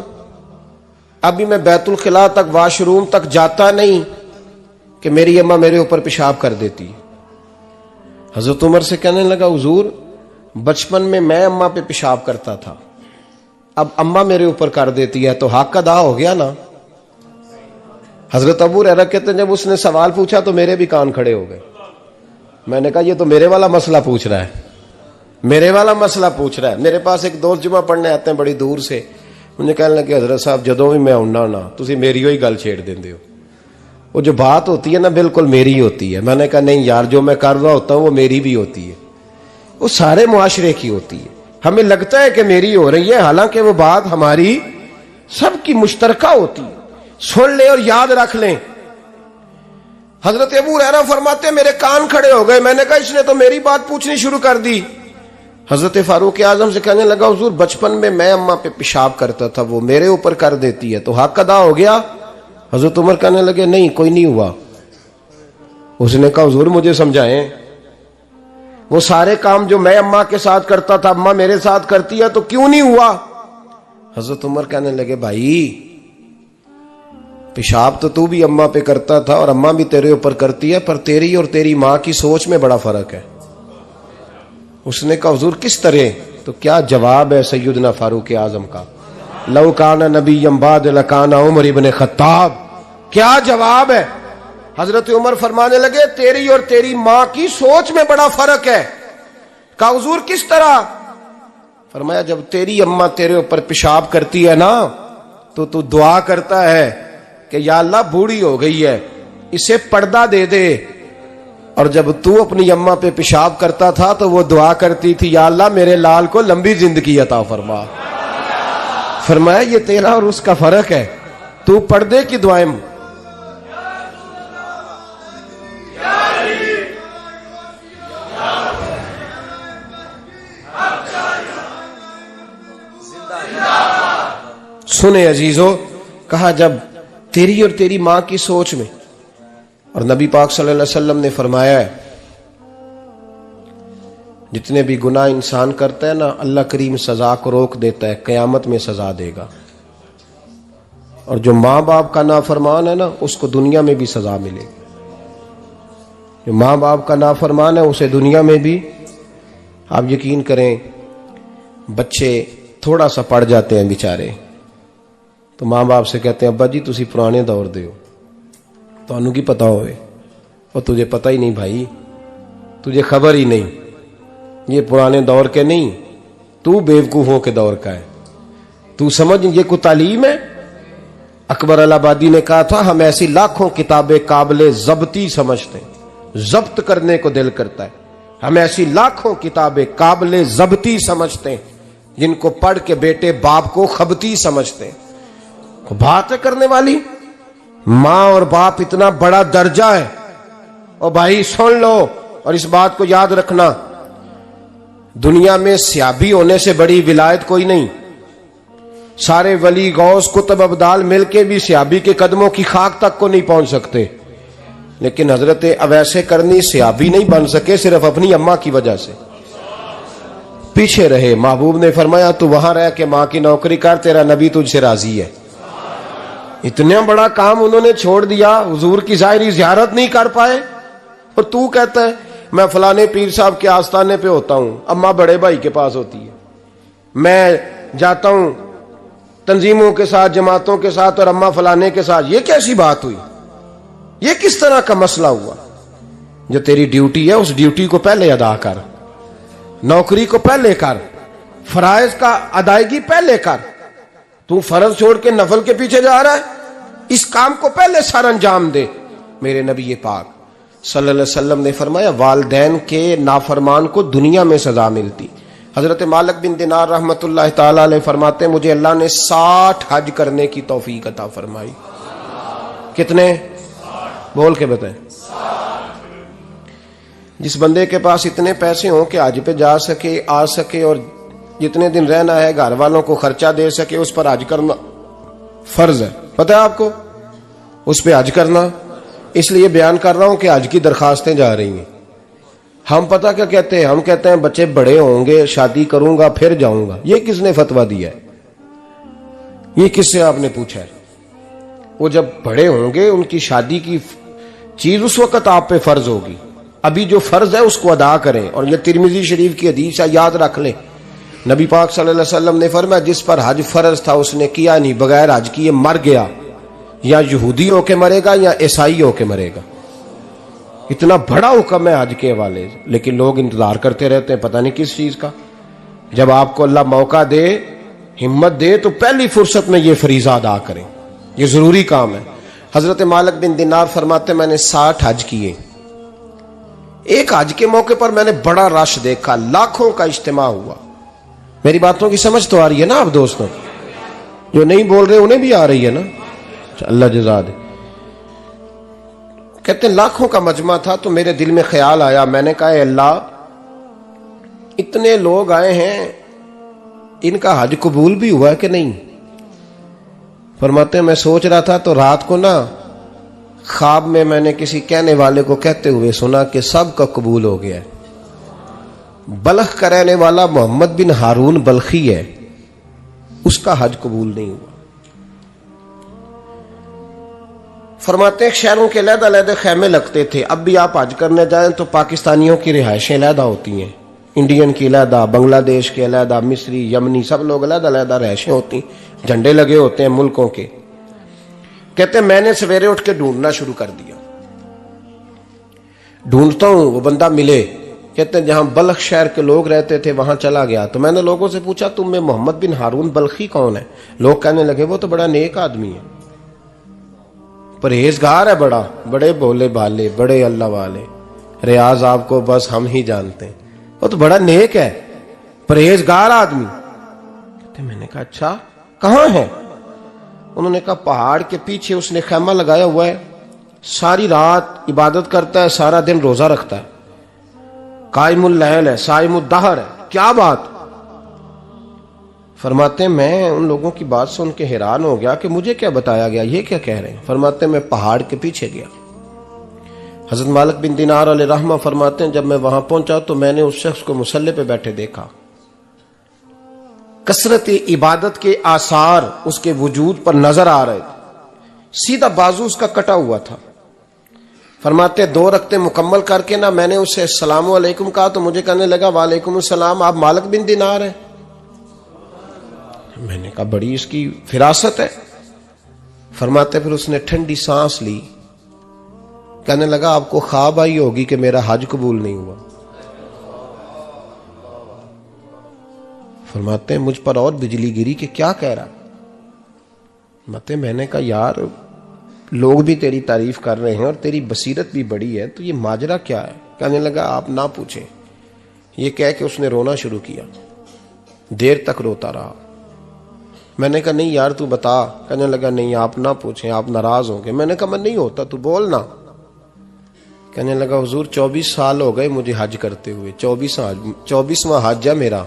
ابھی میں بیت الخلاء تک، واش روم تک جاتا نہیں کہ میری اماں میرے اوپر پیشاب کر دیتی ہے. حضرت عمر سے کہنے لگا حضور بچپن میں اماں پہ پیشاب کرتا تھا، اب اماں میرے اوپر کر دیتی ہے تو حق ادا ہو گیا نا. حضرت ابو ہریرہ کہتے ہیں جب اس نے سوال پوچھا تو میرے بھی کان کھڑے ہو گئے. میں نے کہا یہ تو میرے والا مسئلہ پوچھ رہا ہے، میرے والا مسئلہ پوچھ رہا ہے. میرے پاس ایک دوست جمعہ پڑھنے آتے ہیں بڑی دور سے، مجھے کہنے لگے حضرت صاحب جدوں بھی میں آنا نا تسی میری ہوئی گل چھیڑ دیندے ہو، وہ جو بات ہوتی ہے نا بالکل میری ہوتی ہے. میں نے کہا نہیں یار جو میں کر رہا ہوتا ہوں وہ میری بھی ہوتی ہے، وہ سارے معاشرے کی ہوتی ہے. ہمیں لگتا ہے کہ میری ہو رہی ہے، حالانکہ وہ بات ہماری سب کی مشترکہ ہوتی ہے. سن لیں اور یاد رکھ لیں. حضرت ابو ہریرہ فرماتے ہیں میرے کان کھڑے ہو گئے. میں نے کہا اس نے تو میری بات پوچھنی شروع کر دی. حضرت فاروق اعظم سے کہنے لگا حضور بچپن میں اماں پہ پیشاب کرتا تھا، وہ میرے اوپر کر دیتی ہے تو حق ادا ہو گیا. حضرت عمر کہنے لگے نہیں کوئی نہیں ہوا. اس نے کہا حضور مجھے سمجھائیں، وہ سارے کام جو میں اماں کے ساتھ کرتا تھا اماں میرے ساتھ کرتی ہے تو کیوں نہیں ہوا؟ حضرت عمر کہنے لگے بھائی پیشاب تو بھی اماں پہ کرتا تھا اور اماں بھی تیرے اوپر کرتی ہے، پر تیری اور تیری ماں کی سوچ میں بڑا فرق ہے. اس نے کہا حضور کس طرح؟ تو کیا جواب ہے سیدنا فاروق اعظم کا، لو کان نبی بعد لکان عمر ابن خطاب. کیا جواب ہے؟ حضرت عمر فرمانے لگے تیری اور تیری ماں کی سوچ میں بڑا فرق ہے. کہا حضور کس طرح؟ فرمایا جب تیری اماں تیرے اوپر پیشاب کرتی ہے نا تو دعا کرتا ہے کہ یا اللہ بوڑھی ہو گئی ہے اسے پردہ دے دے، اور جب تو اپنی اماں پہ پیشاب کرتا تھا تو وہ دعا کرتی تھی یا اللہ میرے لال کو لمبی زندگی عطا فرما. فرمایا یہ تیرا اور اس کا فرق ہے، تو پردے کی دعائیں سنے عزیزو، کہا جب تیری اور تیری ماں کی سوچ میں، اور نبی پاک صلی اللہ علیہ وسلم نے فرمایا ہے جتنے بھی گناہ انسان کرتا ہے نا، اللہ کریم سزا کو روک دیتا ہے، قیامت میں سزا دے گا، اور جو ماں باپ کا نافرمان ہے نا اس کو دنیا میں بھی سزا ملے گی۔ جو ماں باپ کا نافرمان ہے اسے دنیا میں بھی، آپ یقین کریں بچے تھوڑا سا پڑ جاتے ہیں بیچارے تو ماں باپ سے کہتے ہیں ابا جی تسی پرانے دور دے ہو، تانوں کی پتا ہوئے، اور تجھے پتہ ہی نہیں بھائی، تجھے خبر ہی نہیں، یہ پرانے دور کے نہیں، تو بیوقوفوں کے دور کا ہے، تو سمجھ یہ کوئی تعلیم ہے۔ اکبر الہ آبادی نے کہا تھا ہم ایسی لاکھوں کتابیں قابل ضبطی سمجھتے ہیں، ضبط کرنے کو دل کرتا ہے، ہم ایسی لاکھوں کتابیں قابل ضبطی سمجھتے ہیں جن کو پڑھ کے بیٹے باپ کو خبتی سمجھتے ہیں۔ بات ہے کرنے والی، ماں اور باپ اتنا بڑا درجہ ہے، اور بھائی سن لو اور اس بات کو یاد رکھنا، دنیا میں سیابی ہونے سے بڑی ولایت کوئی نہیں، سارے ولی غوث کتب ابدال مل کے بھی سیابی کے قدموں کی خاک تک کو نہیں پہنچ سکتے، لیکن حضرت اویس کرنی سیابی نہیں بن سکے صرف اپنی اماں کی وجہ سے، پیچھے رہے۔ محبوب نے فرمایا تو وہاں رہ کے ماں کی نوکری کر، تیرا نبی تجھ سے راضی ہے۔ اتنا بڑا کام انہوں نے چھوڑ دیا، حضور کی ظاہری زیارت نہیں کر پائے، اور تو کہتا ہے میں فلانے پیر صاحب کے آستانے پہ ہوتا ہوں، اماں بڑے بھائی کے پاس ہوتی ہے، میں جاتا ہوں تنظیموں کے ساتھ جماعتوں کے ساتھ اور اماں فلانے کے ساتھ، یہ کیسی بات ہوئی؟ یہ کس طرح کا مسئلہ ہوا؟ جو تیری ڈیوٹی ہے اس ڈیوٹی کو پہلے ادا کر، نوکری کو پہلے کر، فرائض کا ادائیگی پہلے کر۔ تو فرض چھوڑ کے نفل کے پیچھے جا رہا ہے، اس کام کو پہلے سر انجام دے۔ میرے نبی پاک صلی اللہ علیہ وسلم نے فرمایا والدین کے نافرمان کو دنیا میں سزا ملتی۔ حضرت مالک بن دینار رحمت اللہ تعالی علیہ فرماتے ہیں مجھے اللہ نے 60 حج کرنے کی توفیق عطا فرمائی۔ کتنے؟ بول کے بتائیں۔ جس بندے کے پاس اتنے پیسے ہوں کہ حج پہ جا سکے، آ سکے، اور جتنے دن رہنا ہے گھر والوں کو خرچہ دے سکے، اس پر حج کرنا فرض ہے۔ پتہ ہے آپ کو اس پہ حج کرنا؟ اس لیے بیان کر رہا ہوں کہ حج کی درخواستیں جا رہی ہیں۔ ہم پتہ کیا کہتے ہیں؟ ہم کہتے ہیں بچے بڑے ہوں گے، شادی کروں گا پھر جاؤں گا۔ یہ کس نے فتویٰ دیا ہے؟ یہ کس سے آپ نے پوچھا ہے؟ وہ جب بڑے ہوں گے ان کی شادی کی چیز اس وقت آپ پہ فرض ہوگی، ابھی جو فرض ہے اس کو ادا کریں۔ اور یہ ترمذی شریف کی حدیث ہے، یاد رکھ لیں، نبی پاک صلی اللہ علیہ وسلم نے فرمایا جس پر حج فرض تھا اس نے کیا نہیں، بغیر حج کیے مر گیا، یا یہودی ہو کے مرے گا یا عیسائی ہو کے مرے گا۔ اتنا بڑا حکم ہے حج کے حوالے سے، لیکن لوگ انتظار کرتے رہتے ہیں پتہ نہیں کس چیز کا۔ جب آپ کو اللہ موقع دے، ہمت دے، تو پہلی فرصت میں یہ فریضہ ادا کریں، یہ ضروری کام ہے۔ حضرت مالک بن دینار فرماتے میں نے 60 حج کیے، ایک حج کے موقع پر میں نے بڑا رش دیکھا، لاکھوں کا اجتماع ہوا۔ میری باتوں کی سمجھ تو آ رہی ہے نا آپ دوستوں؟ جو نہیں بول رہے انہیں بھی آ رہی ہے نا؟ اللہ جزا دے۔ کہتے ہیں لاکھوں کا مجمع تھا، تو میرے دل میں خیال آیا، میں نے کہا اے اللہ اتنے لوگ آئے ہیں، ان کا حج قبول بھی ہوا ہے کہ نہیں؟ فرماتے ہیں میں سوچ رہا تھا تو رات کو نا خواب میں میں نے کسی کہنے والے کو کہتے ہوئے سنا کہ سب کا قبول ہو گیا ہے۔ بلخ کا رہنے والا محمد بن ہارون بلخی ہے، اس کا حج قبول نہیں ہوا۔ فرماتے ہیں شہروں کے علیحدہ علیحدہ خیمے لگتے تھے، اب بھی آپ حج کرنے جائیں تو پاکستانیوں کی رہائشیں علیحدہ ہوتی ہیں، انڈین کی علیحدہ، بنگلہ دیش کے علیحدہ، مصری، یمنی، سب لوگ علیحدہ علیحدہ رہائشیں ہوتی ہیں، جھنڈے لگے ہوتے ہیں ملکوں کے۔ کہتے ہیں میں نے سویرے اٹھ کے ڈھونڈنا شروع کر دیا، ڈھونڈتا ہوں وہ بندہ ملے۔ کہتے ہیں جہاں بلخ شہر کے لوگ رہتے تھے وہاں چلا گیا، تو میں نے لوگوں سے پوچھا تم میں محمد بن ہارون بلخی کون ہے؟ لوگ کہنے لگے وہ تو بڑا نیک آدمی ہے، پرہیزگار ہے، بڑے بولے بالے، بڑے اللہ والے، ریاض آپ کو بس ہم ہی جانتے ہیں، وہ تو بڑا نیک ہے، پرہیزگار آدمی۔ کہتے میں نے کہا اچھا کہاں ہے؟ انہوں نے کہا پہاڑ کے پیچھے اس نے خیمہ لگایا ہوا ہے، ساری رات عبادت کرتا ہے، سارا دن روزہ رکھتا ہے، قائم اللیل ہے، صائم الدہر ہے۔ کیا بات؟ فرماتے ہیں میں ان لوگوں کی بات سن کے حیران ہو گیا کہ مجھے کیا بتایا گیا، یہ کیا کہہ رہے ہیں؟ فرماتے ہیں میں پہاڑ کے پیچھے گیا. حضرت مالک بن دینار علیہ رحمہ فرماتے ہیں جب میں وہاں پہنچا تو میں نے اس شخص کو مصلی پہ بیٹھے دیکھا. کثرت عبادت کے آثار اس کے وجود پر نظر آ رہے تھے. سیدھا بازو اس کا کٹا ہوا تھا. فرماتے 2 رکعتیں مکمل کر کے نا میں نے اسے السلام علیکم کہا تو مجھے کہنے لگا وعلیکم السلام، آپ مالک بن دینار ہیں؟ میں نے کہا بڑی اس کی فراست ہے. فرماتے پھر اس نے ٹھنڈی سانس لی، کہنے لگا آپ کو خواب آئی ہوگی کہ میرا حج قبول نہیں ہوا. فرماتے ہیں مجھ پر اور بجلی گری کہ کیا کہہ رہا. میں نے کہا یار لوگ بھی تیری تعریف کر رہے ہیں اور تیری بصیرت بھی بڑی ہے، تو یہ ماجرا کیا ہے؟ کہنے لگا آپ نہ پوچھیں. یہ کہہ کے اس نے رونا شروع کیا. دیر تک روتا رہا. میں نے کہا نہیں یار تو بتا. کہنے لگا نہیں آپ نہ پوچھیں، آپ ناراض ہوں گے. میں نے کہا میں نہیں ہوتا، تو بولنا. کہنے لگا حضور 24 سال ہو گئے مجھے حج کرتے ہوئے، 24واں حج ہے میرا،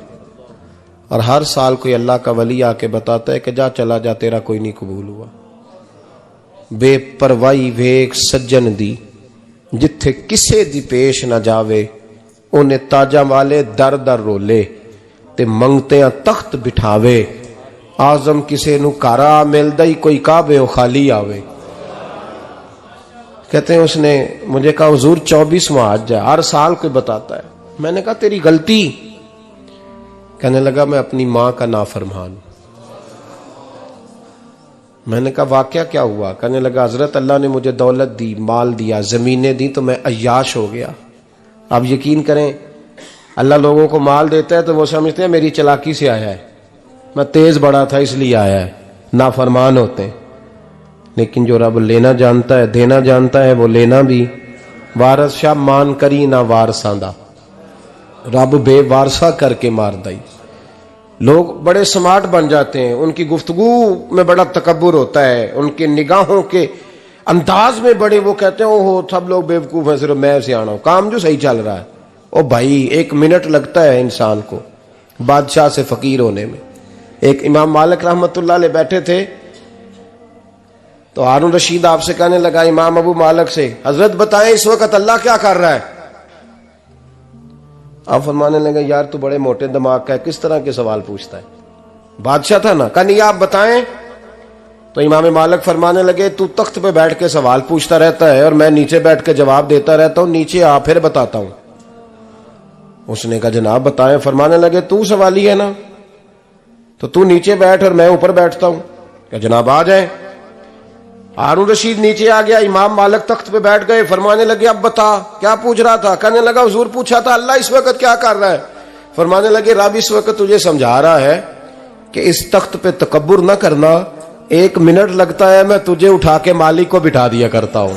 اور ہر سال کوئی اللہ کا ولی آ کے بتاتا ہے کہ جا چلا جا تیرا کوئی نہیں قبول ہوا. بے پروائی ویک سجن دی جتھے کسے دی پیش نہ جاوے، انہیں تاجاں والے در در رولے تے منگتیاں تخت بٹھاوے. آزم کسے نو کارا ملدا ہی کوئی کعبے او خالی آوے. کہتے ہیں اس نے مجھے کہا حضور 24واں حج ہے، ہر سال کوئی بتاتا ہے. میں نے کہا تیری غلطی. کہنے لگا میں اپنی ماں کا نافرمان. میں نے کہا واقعہ کیا ہوا؟ کہنے لگا حضرت اللہ نے مجھے دولت دی، مال دیا، زمینیں دی تو میں عیاش ہو گیا. آپ یقین کریں اللہ لوگوں کو مال دیتا ہے تو وہ سمجھتے ہیں میری چلاکی سے آیا ہے، میں تیز بڑا تھا اس لیے آیا ہے. نافرمان ہوتے ہیں. لیکن جو رب لینا جانتا ہے دینا جانتا ہے وہ لینا بھی. وارث شاہ مان کری نہ وارثاں دا، رب بے وارثہ کر کے مار دائی. لوگ بڑے سمارٹ بن جاتے ہیں، ان کی گفتگو میں بڑا تکبر ہوتا ہے، ان کے نگاہوں کے انداز میں بڑے وہ کہتے ہیں اوہ سب لوگ بیوقوف ہیں صرف میں سے آنا ہوں، کام جو صحیح چل رہا ہے. او بھائی 1 منٹ لگتا ہے انسان کو بادشاہ سے فقیر ہونے میں. ایک امام مالک رحمت اللہ علیہ بیٹھے تھے تو ہارون رشید آپ سے کہنے لگا امام ابو مالک سے حضرت بتائیں اس وقت اللہ کیا کر رہا ہے؟ آپ فرمانے لگے یار تو بڑے موٹے دماغ کا ہے، کس طرح کے سوال پوچھتا ہے؟ بادشاہ تھا نا. کہا نہیں آپ بتائیں. تو امام مالک فرمانے لگے تو تخت پہ بیٹھ کے سوال پوچھتا رہتا ہے اور میں نیچے بیٹھ کے جواب دیتا رہتا ہوں، نیچے آ پھر بتاتا ہوں. اس نے کہا جناب بتائیں. فرمانے لگے تو سوالی ہے نا، تو تو نیچے بیٹھ اور میں اوپر بیٹھتا ہوں. کہ جناب آ جائیں. ہارون رشید نیچے آ گیا، امام مالک تخت پہ بیٹھ گئے. فرمانے لگے اب بتا کیا پوچھ رہا تھا؟ کہنے لگا حضور پوچھا تھا اللہ اس وقت کیا کر رہا ہے. فرمانے لگے رب اس وقت تجھے سمجھا رہا ہے کہ اس تخت پہ تکبر نہ کرنا، 1 منٹ لگتا ہے میں تجھے اٹھا کے مالک کو بٹھا دیا کرتا ہوں.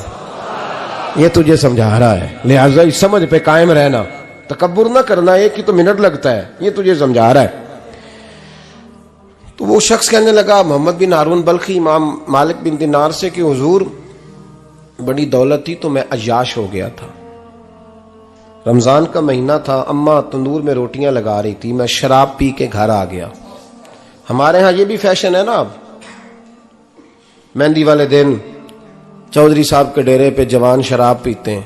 یہ تجھے سمجھا رہا ہے، لہٰذا اس سمجھ پہ قائم رہنا، تکبر نہ کرنا، 1 ہی تو منٹ لگتا ہے، یہ تجھے سمجھا رہا ہے. تو وہ شخص کہنے لگا محمد بن ہارون بلخی امام مالک بن دینار سے کہ حضور بڑی دولت تھی تو میں عیاش ہو گیا تھا. رمضان کا مہینہ تھا، اماں تندور میں روٹیاں لگا رہی تھی، میں شراب پی کے گھر آ گیا. ہمارے ہاں یہ بھی فیشن ہے نا، اب مہندی والے دن چودھری صاحب کے ڈیرے پہ جوان شراب پیتے ہیں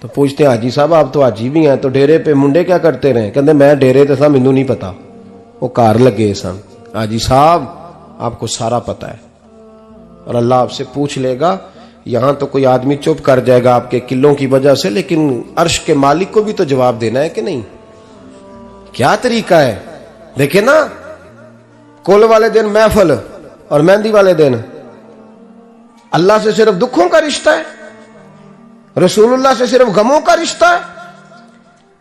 تو پوچھتے ہیں حاجی صاحب آپ تو حاجی بھی ہیں تو ڈیرے پہ منڈے کیا کرتے رہے؟ کہتے میں ڈیرے تے سا مینوں نہیں پتا، وہ کار لگے سن. حاجی صاحب آپ کو سارا پتا ہے اور اللہ آپ سے پوچھ لے گا. یہاں تو کوئی آدمی چپ کر جائے گا آپ کے قلوں کی وجہ سے، لیکن عرش کے مالک کو بھی تو جواب دینا ہے کہ نہیں؟ کیا طریقہ ہے؟ دیکھیں نا، کل والے دن محفل اور مہندی والے دن اللہ سے صرف دکھوں کا رشتہ ہے، رسول اللہ سے صرف غموں کا رشتہ ہے.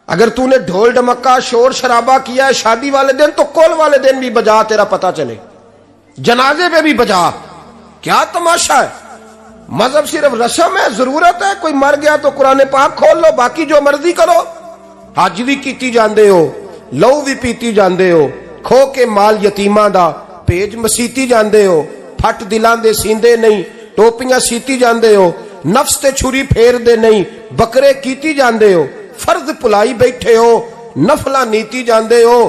اگر تو نے ڈھول ڈمکا شور شرابہ کیا ہے شادی والے دن تو کول والے دن بھی بجا، تیرا پتہ چلے. جنازے پہ بھی بجا. کیا تماشا ہے؟ مذہب صرف رسم ہے، ضرورت ہے. کوئی مر گیا تو قرآن پاک کھول لو، باقی جو مرضی کرو. حج بھی کیتی جاندے ہو، لو بھی پیتی جاندے ہو، کھو کے مال یتیماں دا پیج مسیتی جاندے ہو، پھٹ دلاں دے سیندے نہیں، ٹوپیاں سیتی جاندے ہو، نفس تے چھری پھیر دے نہیں، بکرے کیتی جاندے ہو، فرض پلائی بیٹھے ہو، نفلہ نیتی جاندے ہو.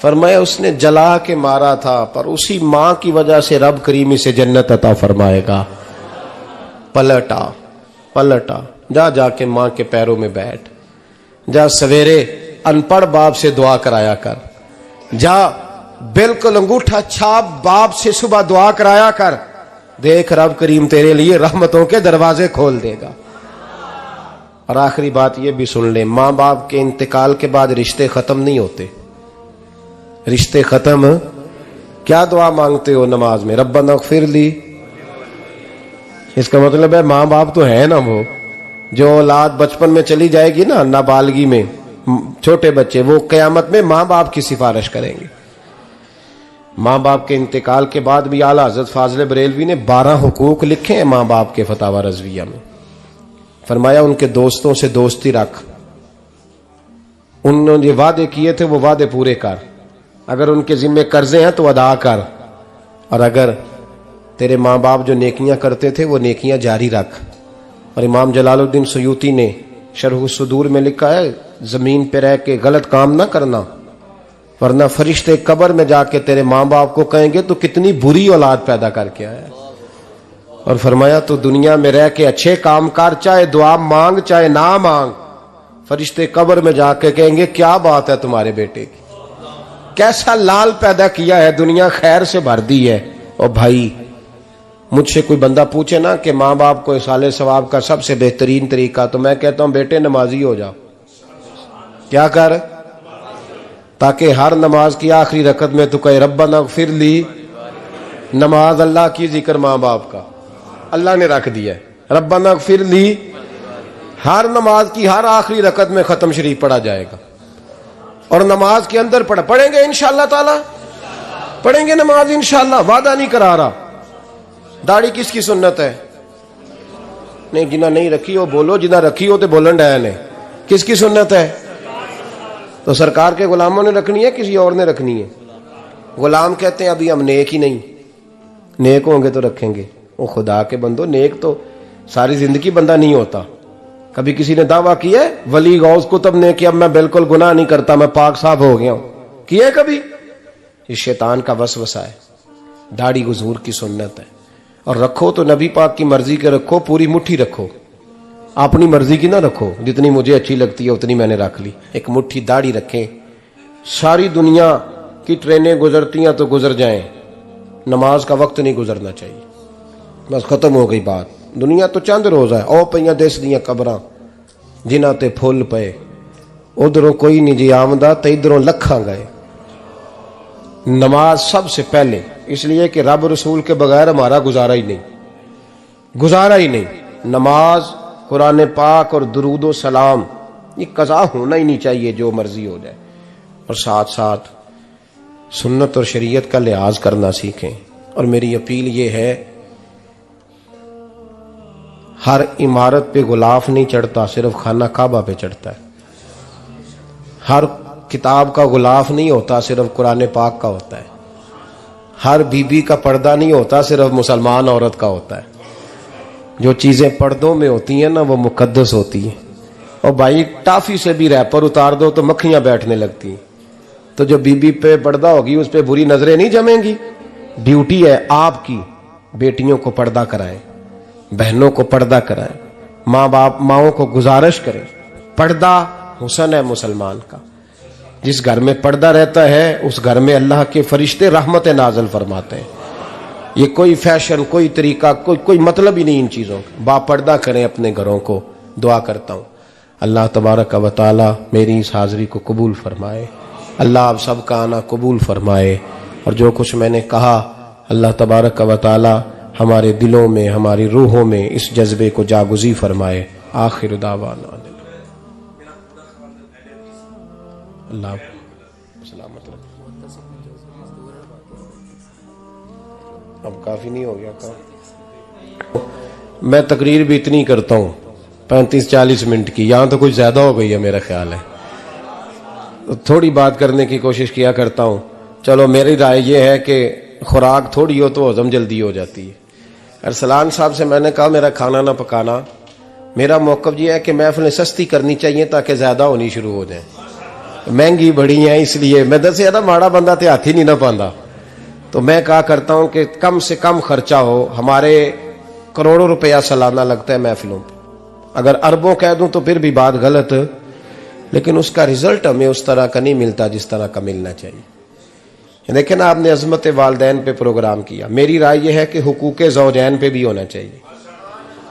فرمایا اس نے جلا کے مارا تھا، پر اسی ماں کی وجہ سے رب کریم اسے جنت عطا فرمائے گا۔ پلٹا جا کے ماں کے پیروں میں بیٹھ، جا سویرے ان پڑھ باپ سے دعا کرایا کر، جا بالکل انگوٹھا چھاپ باپ سے صبح دعا کرایا کر، دیکھ رب کریم تیرے لیے رحمتوں کے دروازے کھول دے گا۔ اور آخری بات یہ بھی سن لیں، ماں باپ کے انتقال کے بعد رشتے ختم نہیں ہوتے۔ رشتے ختم، کیا دعا مانگتے ہو نماز میں؟ ربنا اغفر لی۔ اس کا مطلب ہے ماں باپ تو ہے نا، وہ جو اولاد بچپن میں چلی جائے گی نا، نابالغی میں چھوٹے بچے، وہ قیامت میں ماں باپ کی سفارش کریں گے۔ ماں باپ کے انتقال کے بعد بھی اعلیٰ حضرت فاضل بریلوی نے 12 حقوق لکھے ہیں ماں باپ کے فتاوی رضویہ میں۔ فرمایا ان کے دوستوں سے دوستی رکھ، انہوں نے جو وعدے کیے تھے وہ وعدے پورے کر، اگر ان کے ذمہ قرضے ہیں تو ادا کر، اور اگر تیرے ماں باپ جو نیکیاں کرتے تھے وہ نیکیاں جاری رکھ۔ اور امام جلال الدین سیوطی نے شرح الصدور میں لکھا ہے زمین پہ رہ کے غلط کام نہ کرنا، ورنہ فرشتے قبر میں جا کے تیرے ماں باپ کو کہیں گے تو کتنی بری اولاد پیدا کر کے آیا ہے۔ اور فرمایا تو دنیا میں رہ کے اچھے کام کر، چاہے دعا مانگ چاہے نہ مانگ، فرشتے قبر میں جا کے کہیں گے کیا بات ہے تمہارے بیٹے کی، کیسا لال پیدا کیا ہے، دنیا خیر سے بھر دی ہے۔ اور بھائی مجھ سے کوئی بندہ پوچھے نا کہ ماں باپ کو ایصال ثواب کا سب سے بہترین طریقہ، تو میں کہتا ہوں بیٹے نمازی ہو جاؤ۔ کیا کر؟ تاکہ ہر نماز کی آخری رکعت میں تو کہے ربنا اغفر لی۔ نماز اللہ کی، ذکر ماں باپ کا، اللہ نے رکھ دیا ہے ربنا اغفر لی۔ ہر نماز کی ہر آخری رکعت میں ختم شریف پڑھا جائے گا، اور نماز کے اندر پڑھیں گے انشاءاللہ تعالی، پڑھیں گے نماز انشاءاللہ، وعدہ نہیں کرا رہا۔ داڑھی کس کی سنت ہے؟ نہیں، جنہ نہیں رکھی ہو بولو، جنہ رکھی ہو تو بولن ڈایا نے۔ کس کی سنت ہے؟ تو سرکار کے غلاموں نے رکھنی ہے، کسی اور نے رکھنی ہے؟ غلام کہتے ہیں ابھی ہم نیک ہی نہیں، نیک ہوں گے تو رکھیں گے۔ وہ خدا کے بندو، نیک تو ساری زندگی بندہ نہیں ہوتا۔ کبھی کسی نے دعویٰ کیا ہے ولی غوث کتب نے کہ اب میں بالکل گناہ نہیں کرتا، میں پاک صاف ہو گیا ہوں؟ کیا ہے کبھی؟ یہ شیطان کا وسوسہ ہے۔ داڑھی حضور کی سنت ہے، اور رکھو تو نبی پاک کی مرضی کے رکھو، پوری مٹھی رکھو، اپنی مرضی کی نہ رکھو، جتنی مجھے اچھی لگتی ہے اتنی میں نے رکھ لی۔ ایک مٹھی داڑھی رکھیں، ساری دنیا کی ٹرینیں گزرتی ہیں تو گزر جائیں، نماز کا وقت نہیں گزرنا چاہیے، بس ختم ہو گئی بات۔ دنیا تو چند روز ہے، او پئیاں دس دیاں قبراں جنہاں تے پھول پئے، ادھروں کوئی نہیں جی آمدہ تے ادھروں لکھاں گئے۔ نماز سب سے پہلے، اس لیے کہ رب رسول کے بغیر ہمارا گزارا ہی نہیں۔ نماز، قرآن پاک اور درود و سلام، یہ قضا ہونا ہی نہیں چاہیے، جو مرضی ہو جائے۔ اور ساتھ ساتھ سنت اور شریعت کا لحاظ کرنا سیکھیں۔ اور میری اپیل یہ ہے، ہر عمارت پہ غلاف نہیں چڑھتا، صرف خانہ کعبہ پہ چڑھتا ہے۔ ہر کتاب کا غلاف نہیں ہوتا، صرف قرآن پاک کا ہوتا ہے۔ ہر بی بی کا پردہ نہیں ہوتا، صرف مسلمان عورت کا ہوتا ہے۔ جو چیزیں پردوں میں ہوتی ہیں نا وہ مقدس ہوتی ہیں۔ اور بھائی ٹافی سے بھی ریپر اتار دو تو مکھیاں بیٹھنے لگتی ہیں، تو جو بی بی پہ پردہ ہوگی اس پہ بری نظریں نہیں جمیں گی۔ ڈیوٹی ہے آپ کی، بیٹیوں کو پردہ کرائیں، بہنوں کو پردہ کرائیں، ماؤں کو گزارش کریں۔ پردہ حسن ہے مسلمان کا۔ جس گھر میں پردہ رہتا ہے اس گھر میں اللہ کے فرشتے رحمت نازل فرماتے ہیں۔ یہ کوئی فیشن، کوئی طریقہ، کوئی مطلب ہی نہیں ان چیزوں کا۔ با پردہ کریں اپنے گھروں کو۔ دعا کرتا ہوں اللہ تبارک و تعالی میری اس حاضری کو قبول فرمائے، اللہ آپ سب کا آنا قبول فرمائے، اور جو کچھ میں نے کہا اللہ تبارک و تعالی ہمارے دلوں میں، ہماری روحوں میں اس جذبے کو جاگزی فرمائے۔ آخر دعوانا اللہ سلامت رکھے۔ اب کافی نہیں ہو گیا کام؟ میں تقریر بھی اتنی کرتا ہوں 35-40 منٹ کی، یہاں تو کچھ زیادہ ہو گئی ہے میرا خیال ہے، تھوڑی بات کرنے کی کوشش کیا کرتا ہوں۔ چلو میری رائے یہ ہے کہ خوراک تھوڑی ہو تو ہضم جلدی ہو جاتی ہے۔ ارسلان صاحب سے میں نے کہا میرا کھانا نہ پکانا، میرا موقف یہ ہے کہ محفلیں سستی کرنی چاہیے تاکہ زیادہ ہونی شروع ہو جائیں۔ مہنگی بڑی ہیں اس لیے میں دس زیادہ ماڑا بندہ تے ہاتھ ہی نہیں نہ پاندا. تو میں کہا کرتا ہوں کہ کم سے کم خرچہ ہو. ہمارے کروڑوں روپیہ سالانہ لگتا ہے محفلوں پہ. اگر اربوں کہہ دوں تو پھر بھی بات غلط, لیکن اس کا رزلٹ ہمیں اس طرح کا نہیں ملتا جس طرح کا ملنا چاہیے. لیکن آپ نے عظمت والدین پہ پروگرام کیا. میری رائے یہ ہے کہ حقوق زوجین پہ بھی ہونا چاہیے,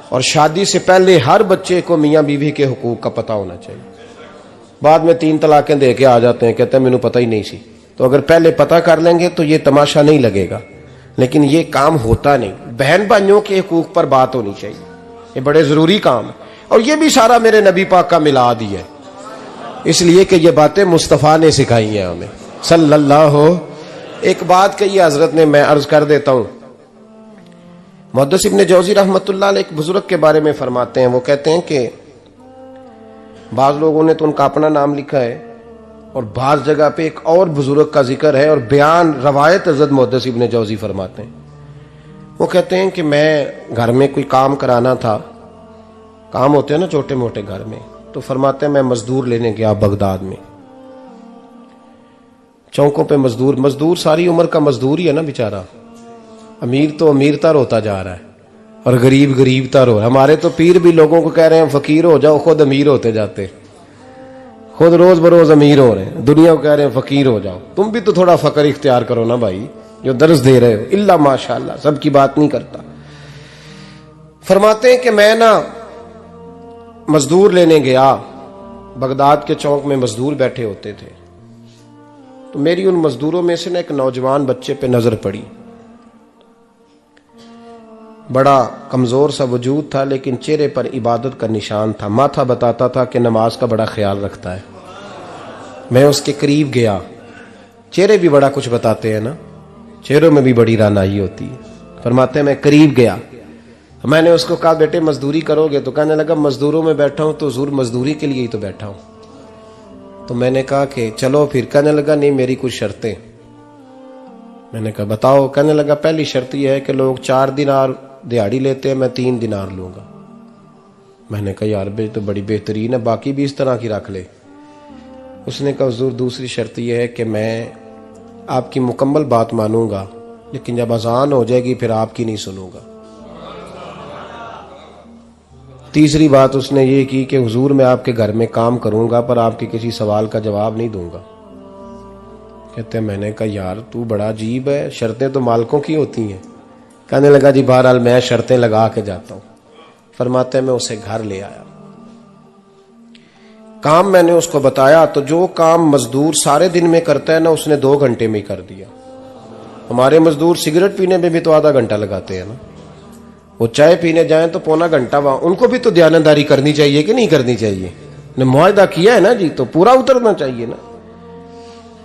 اور شادی سے پہلے ہر بچے کو میاں بیوی کے حقوق کا پتہ ہونا چاہیے. بعد میں 3 طلاقیں دے کے آ جاتے ہیں, کہتے ہیں مینوں پتہ ہی نہیں سی. تو اگر پہلے پتہ کر لیں گے تو یہ تماشا نہیں لگے گا, لیکن یہ کام ہوتا نہیں. بہن بھائیوں کے حقوق پر بات ہونی چاہیے, یہ بڑے ضروری کام ہے. اور یہ بھی سارا میرے نبی پاک کا میلاد ہی ہے, اس لیے کہ یہ باتیں مصطفیٰ نے سکھائی ہیں ہمیں صلی اللہ. ایک بات کہی حضرت نے, میں عرض کر دیتا ہوں. محدث ابن جوزی رحمۃ اللہ علیہ ایک بزرگ کے بارے میں فرماتے ہیں, وہ کہتے ہیں کہ بعض لوگوں نے تو ان کا اپنا نام لکھا ہے, اور بعض جگہ پہ ایک اور بزرگ کا ذکر ہے, اور بیان روایت حضرت محدث ابن جوزی فرماتے ہیں. وہ کہتے ہیں کہ میں گھر میں کوئی کام کرانا تھا, کام ہوتے ہیں نا چھوٹے موٹے گھر میں, تو فرماتے ہیں میں مزدور لینے گیا بغداد میں. چوکوں پہ مزدور ساری عمر کا مزدور ہی ہے نا بیچارہ. امیر تو امیر تر ہوتا جا رہا ہے اور غریب تر ہو. ہمارے تو پیر بھی لوگوں کو کہہ رہے ہیں فقیر ہو جاؤ, خود امیر ہوتے جاتے, خود روز بروز امیر ہو رہے ہیں. دنیا کو کہہ رہے ہیں فقیر ہو جاؤ. تم بھی تو تھوڑا فقر اختیار کرو نا بھائی, جو درس دے رہے ہو. الا ماشاءاللہ, سب کی بات نہیں کرتا. فرماتے ہیں کہ میں نا مزدور لینے گیا, بغداد کے چوک میں مزدور بیٹھے ہوتے تھے. تو میری ان مزدوروں میں سے نا ایک نوجوان بچے پہ نظر پڑی. بڑا کمزور سا وجود تھا, لیکن چہرے پر عبادت کا نشان تھا. ماتھا بتاتا تھا کہ نماز کا بڑا خیال رکھتا ہے. میں اس کے قریب گیا. چہرے بھی بڑا کچھ بتاتے ہیں نا, چہروں میں بھی بڑی رانائی ہوتی ہے. فرماتے ہیں میں قریب گیا, میں نے اس کو کہا بیٹے مزدوری کرو گے؟ تو کہنے لگا مزدوروں میں بیٹھا ہوں تو حضور مزدوری کے لیے ہی تو بیٹھا ہوں. تو میں نے کہا کہ چلو پھر. کہنے لگا نہیں میری کچھ شرطیں. میں نے کہا بتاؤ. کہنے لگا پہلی شرط یہ ہے کہ لوگ 4 دینار دیہاڑی لیتے ہیں, میں 3 دینار لوں گا. میں نے کہا یار بے تو بڑی بہترین ہے, باقی بھی اس طرح کی رکھ لے. اس نے کہا حضور دوسری شرط یہ ہے کہ میں آپ کی مکمل بات مانوں گا, لیکن جب اذان ہو جائے گی پھر آپ کی نہیں سنوں گا. تیسری بات اس نے یہ کی کہ حضور میں آپ کے گھر میں کام کروں گا پر آپ کے کسی سوال کا جواب نہیں دوں گا. کہتے ہیں میں نے کہا یار تو بڑا عجیب ہے, شرطیں تو مالکوں کی ہوتی ہیں. کہنے لگا جی بہرحال میں شرطیں لگا کے جاتا ہوں. فرماتے ہیں میں اسے گھر لے آیا. کام میں نے اس کو بتایا تو جو کام مزدور سارے دن میں کرتا ہے نا, اس نے 2 گھنٹے میں ہی کر دیا. ہمارے مزدور سگریٹ پینے میں بھی تو آدھا گھنٹہ لگاتے ہیں نا, وہ چائے پینے جائیں تو پونا گھنٹہ. وہاں ان کو بھی تو دیانتداری کرنی چاہیے کہ نہیں کرنی چاہیے؟ نے معاہدہ کیا ہے نا جی, تو پورا اترنا چاہیے نا.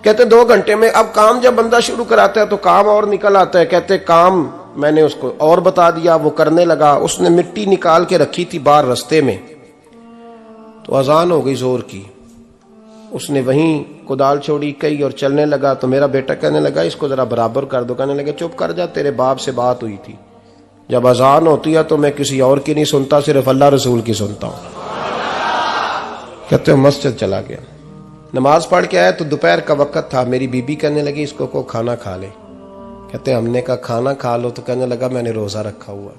کہتے 2 گھنٹے میں. اب کام جب بندہ شروع کراتا ہے تو کام اور نکل آتا ہے. کہتے کام میں نے اس کو اور بتا دیا, وہ کرنے لگا. اس نے مٹی نکال کے رکھی تھی باہر رستے میں, تو اذان ہو گئی زور کی. اس نے وہیں کدال چھوڑی کئی اور چلنے لگا. تو میرا بیٹا کہنے لگا اس کو ذرا برابر کر دو. کہنے لگا چپ کر جا, تیرے باپ سے بات ہوئی تھی, جب اذان ہوتی ہے تو میں کسی اور کی نہیں سنتا, صرف اللہ رسول کی سنتا ہوں. کہتے ہیں مسجد چلا گیا, نماز پڑھ کے آیا تو دوپہر کا وقت تھا. میری بیوی کہنے لگی اس کو کھانا کھا لے. کہتے ہیں ہم نے کہا کھانا کھا لو. تو کہنے لگا میں نے روزہ رکھا ہوا,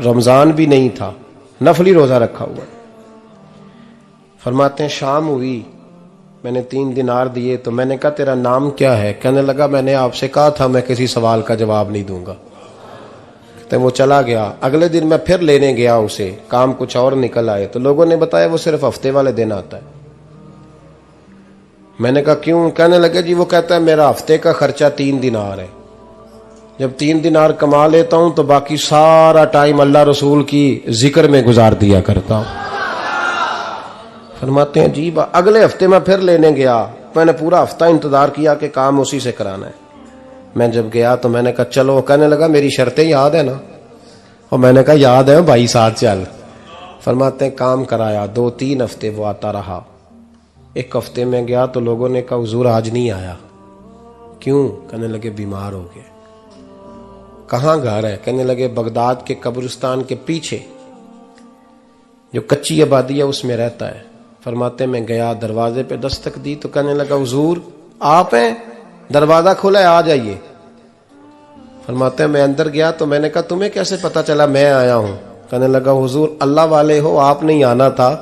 رمضان بھی نہیں تھا, نفلی روزہ رکھا ہوا. فرماتے ہیں شام ہوئی, میں نے 3 دینار دیے. تو میں نے کہا تیرا نام کیا ہے؟ کہنے لگا میں نے آپ سے کہا تھا میں کسی سوال کا جواب نہیں دوں گا. تو وہ چلا گیا. اگلے دن میں پھر لینے گیا اسے, کام کچھ اور نکل آئے. تو لوگوں نے بتایا وہ صرف ہفتے والے دن آتا ہے. میں نے کہا کیوں؟ کہنے لگے جی وہ کہتا ہے میرا ہفتے کا خرچہ 3 دینار ہے, جب 3 دینار کما لیتا ہوں تو باقی سارا ٹائم اللہ رسول کی ذکر میں گزار دیا کرتا ہوں. فرماتے ہیں جی اگلے ہفتے میں پھر لینے گیا. میں نے پورا ہفتہ انتظار کیا کہ کام اسی سے کرانا ہے. میں جب گیا تو میں نے کہا چلو. کہنے لگا میری شرطیں یاد ہے نا؟ اور میں نے کہا یاد ہے بھائی, ساتھ چل. فرماتے ہیں کام کرایا. 2-3 ہفتے وہ آتا رہا. ایک ہفتے میں گیا تو لوگوں نے کہا حضور آج نہیں آیا. کیوں؟ کہنے لگے بیمار ہو گئے. کہاں گھر ہے؟ کہنے لگے بغداد کے قبرستان کے پیچھے جو کچی آبادی ہے اس میں رہتا ہے. فرماتے میں گیا, دروازے پہ دستک دی تو کہنے لگا حضور آپ ہیں, دروازہ کھلا ہے, آ جائیے. فرماتے ہیں میں اندر گیا تو میں نے کہا تمہیں کیسے پتا چلا میں آیا ہوں؟ کہنے لگا حضور اللہ والے ہو, آپ نہیں آنا تھا,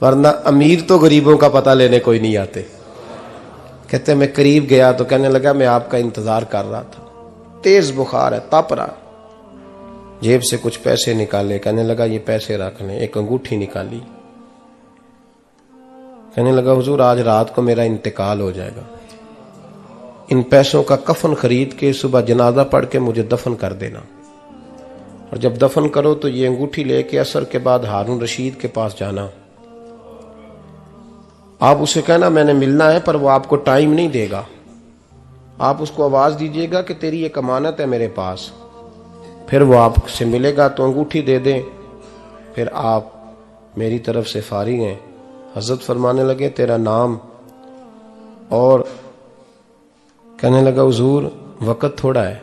ورنہ امیر تو غریبوں کا پتہ لینے کوئی نہیں آتے. کہتے میں قریب گیا تو کہنے لگا میں آپ کا انتظار کر رہا تھا, تیز بخار ہے, تپ رہا. جیب سے کچھ پیسے نکالے, کہنے لگا یہ پیسے رکھ لیں. ایک انگوٹھی نکالی, کہنے لگا حضور آج رات کو میرا انتقال ہو جائے گا, ان پیسوں کا کفن خرید کے صبح جنازہ پڑھ کے مجھے دفن کر دینا, اور جب دفن کرو تو یہ انگوٹھی لے کے عصر کے بعد ہارون رشید کے پاس جانا. آپ اسے کہنا میں نے ملنا ہے, پر وہ آپ کو ٹائم نہیں دے گا. آپ اس کو آواز دیجئے گا کہ تیری ایک امانت ہے میرے پاس. پھر وہ آپ سے ملے گا تو انگوٹھی دے دیں, پھر آپ میری طرف سے فارغ ہیں. حضرت فرمانے لگے تیرا نام, اور کہنے لگا حضور وقت تھوڑا ہے,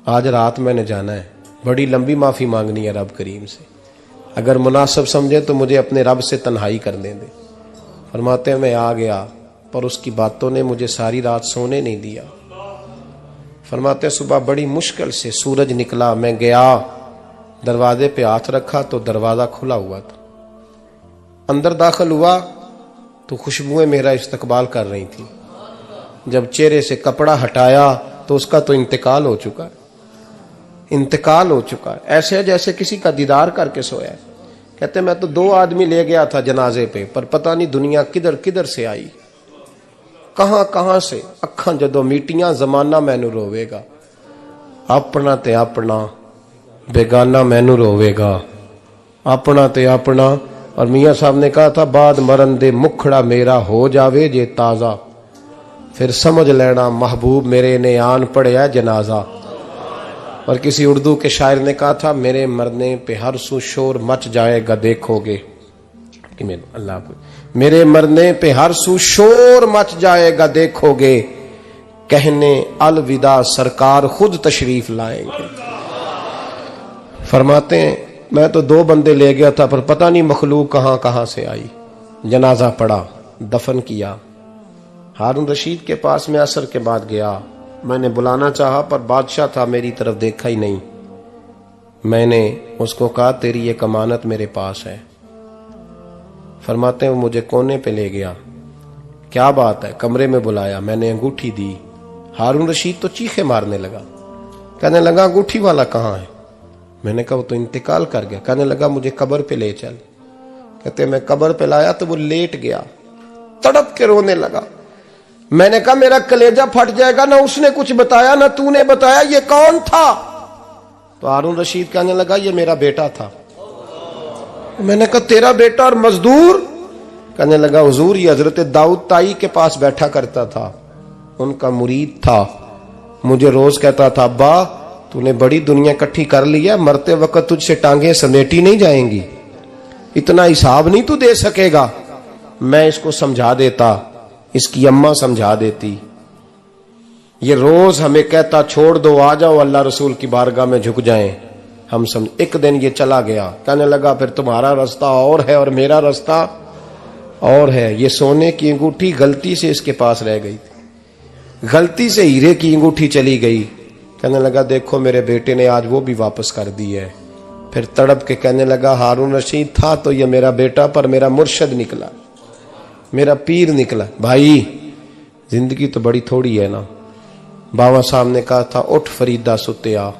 آج رات میں نے جانا ہے, بڑی لمبی معافی مانگنی ہے رب کریم سے, اگر مناسب سمجھے تو مجھے اپنے رب سے تنہائی کرنے دے. فرماتے ہیں میں آ گیا, پر اس کی باتوں نے مجھے ساری رات سونے نہیں دیا. فرماتے ہیں صبح بڑی مشکل سے سورج نکلا, میں گیا دروازے پہ ہاتھ رکھا تو دروازہ کھلا ہوا تھا. اندر داخل ہوا تو خوشبوئیں میرا استقبال کر رہی تھی. جب چہرے سے کپڑا ہٹایا تو اس کا تو انتقال ہو چکا ہے, انتقال ہو چکا ہے, ایسے جیسے کسی کا دیدار کر کے سویا ہے. کہتے میں تو 2 آدمی لے گیا تھا جنازے پہ, پر پتہ نہیں دنیا کدھر کدھر سے آئی, کہاں کہاں سے. اکھاں جدو میٹیاں زمانہ مینو روے گا, اپنا تے اپنا بیگانہ مینو روے گا, اپنا تے اپنا. اور میاں صاحب نے کہا تھا بعد مرن دے مکھڑا میرا ہو جاوے جے تازہ, پھر سمجھ لینا محبوب میرے نے آن پڑیا جنازہ. اور کسی اردو کے شاعر نے کہا تھا میرے مرنے پہ ہر سو شور مچ جائے گا دیکھو گے, اللہ کو میرے مرنے پہ ہر سو شور مچ جائے گا دیکھو گے, کہنے الوداع سرکار خود تشریف لائیں گے. فرماتے ہیں میں تو 2 بندے لے گیا تھا, پر پتہ نہیں مخلوق کہاں کہاں سے آئی. جنازہ پڑا, دفن کیا. ہارون رشید کے پاس میں عصر کے بعد گیا, میں نے بلانا چاہا پر بادشاہ تھا, میری طرف دیکھا ہی نہیں. میں نے اس کو کہا تیری ایک امانت میرے پاس ہے. فرماتے ہیں وہ مجھے کونے پہ لے گیا, کیا بات ہے, کمرے میں بلایا, میں نے انگوٹھی دی. ہارون رشید تو چیخے مارنے لگا, کہنے لگا انگوٹھی والا کہاں ہے؟ میں نے کہا وہ تو انتقال کر گیا. کہنے لگا مجھے قبر پہ لے چل. کہتے میں قبر پہ لایا تو وہ لیٹ گیا, تڑپ کے رونے لگا. میں نے کہا میرا کلیجہ پھٹ جائے گا, نہ اس نے کچھ بتایا نہ تو نے بتایا, یہ کون تھا؟ تو ہارون رشید کہنے لگا یہ میرا بیٹا تھا. میں نے کہا تیرا بیٹا اور مزدور؟ کہنے لگا حضور یہ حضرت داؤد تائی کے پاس بیٹھا کرتا تھا, ان کا مرید تھا, مجھے روز کہتا تھا ابا تو نے بڑی دنیا کٹھی کر لی ہے, مرتے وقت تجھ سے ٹانگیں سمیٹی نہیں جائیں گی, اتنا حساب نہیں تو دے سکے گا. میں اس کو سمجھا دیتا, اس کی اماں سمجھا دیتی. یہ روز ہمیں کہتا چھوڑ دو آ جاؤ اللہ رسول کی بارگاہ میں جھک جائیں. ہم ایک دن یہ چلا گیا, کہنے لگا پھر تمہارا راستہ اور ہے اور میرا راستہ اور ہے. یہ سونے کی انگوٹھی غلطی سے اس کے پاس رہ گئی تھی, غلطی سے ہیرے کی انگوٹھی چلی گئی. کہنے لگا دیکھو میرے بیٹے نے آج وہ بھی واپس کر دی ہے. پھر تڑپ کے کہنے لگا ہارون رشید تھا تو یہ میرا بیٹا, پر میرا مرشد نکلا, میرا پیر نکلا. بھائی زندگی تو بڑی تھوڑی ہے نا. بابا صاحب نے کہا تھا اٹھ فریدہ ستیا,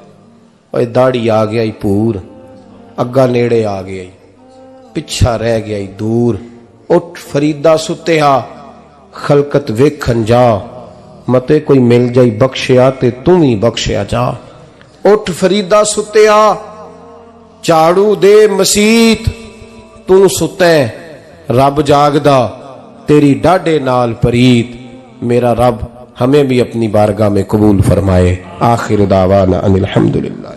اور داڑھی آ گیا ہی پور, اگا نیڑے آ گیا ہی, پچھا رہ گیا ہی دور. اٹھ فریدہ ستیا خلقت ویکھن جا, متے کوئی مل جائی بخشیا تے تم ہی بخشیا جا. اٹھ فریدہ ستیا چاڑو دے مسیت, تو ستیں رب جاگدا تیری ڈاڈے نال پریت. میرا رب ہمیں بھی اپنی بارگاہ میں قبول فرمائے. آخر دعوانا ان الحمدللہ.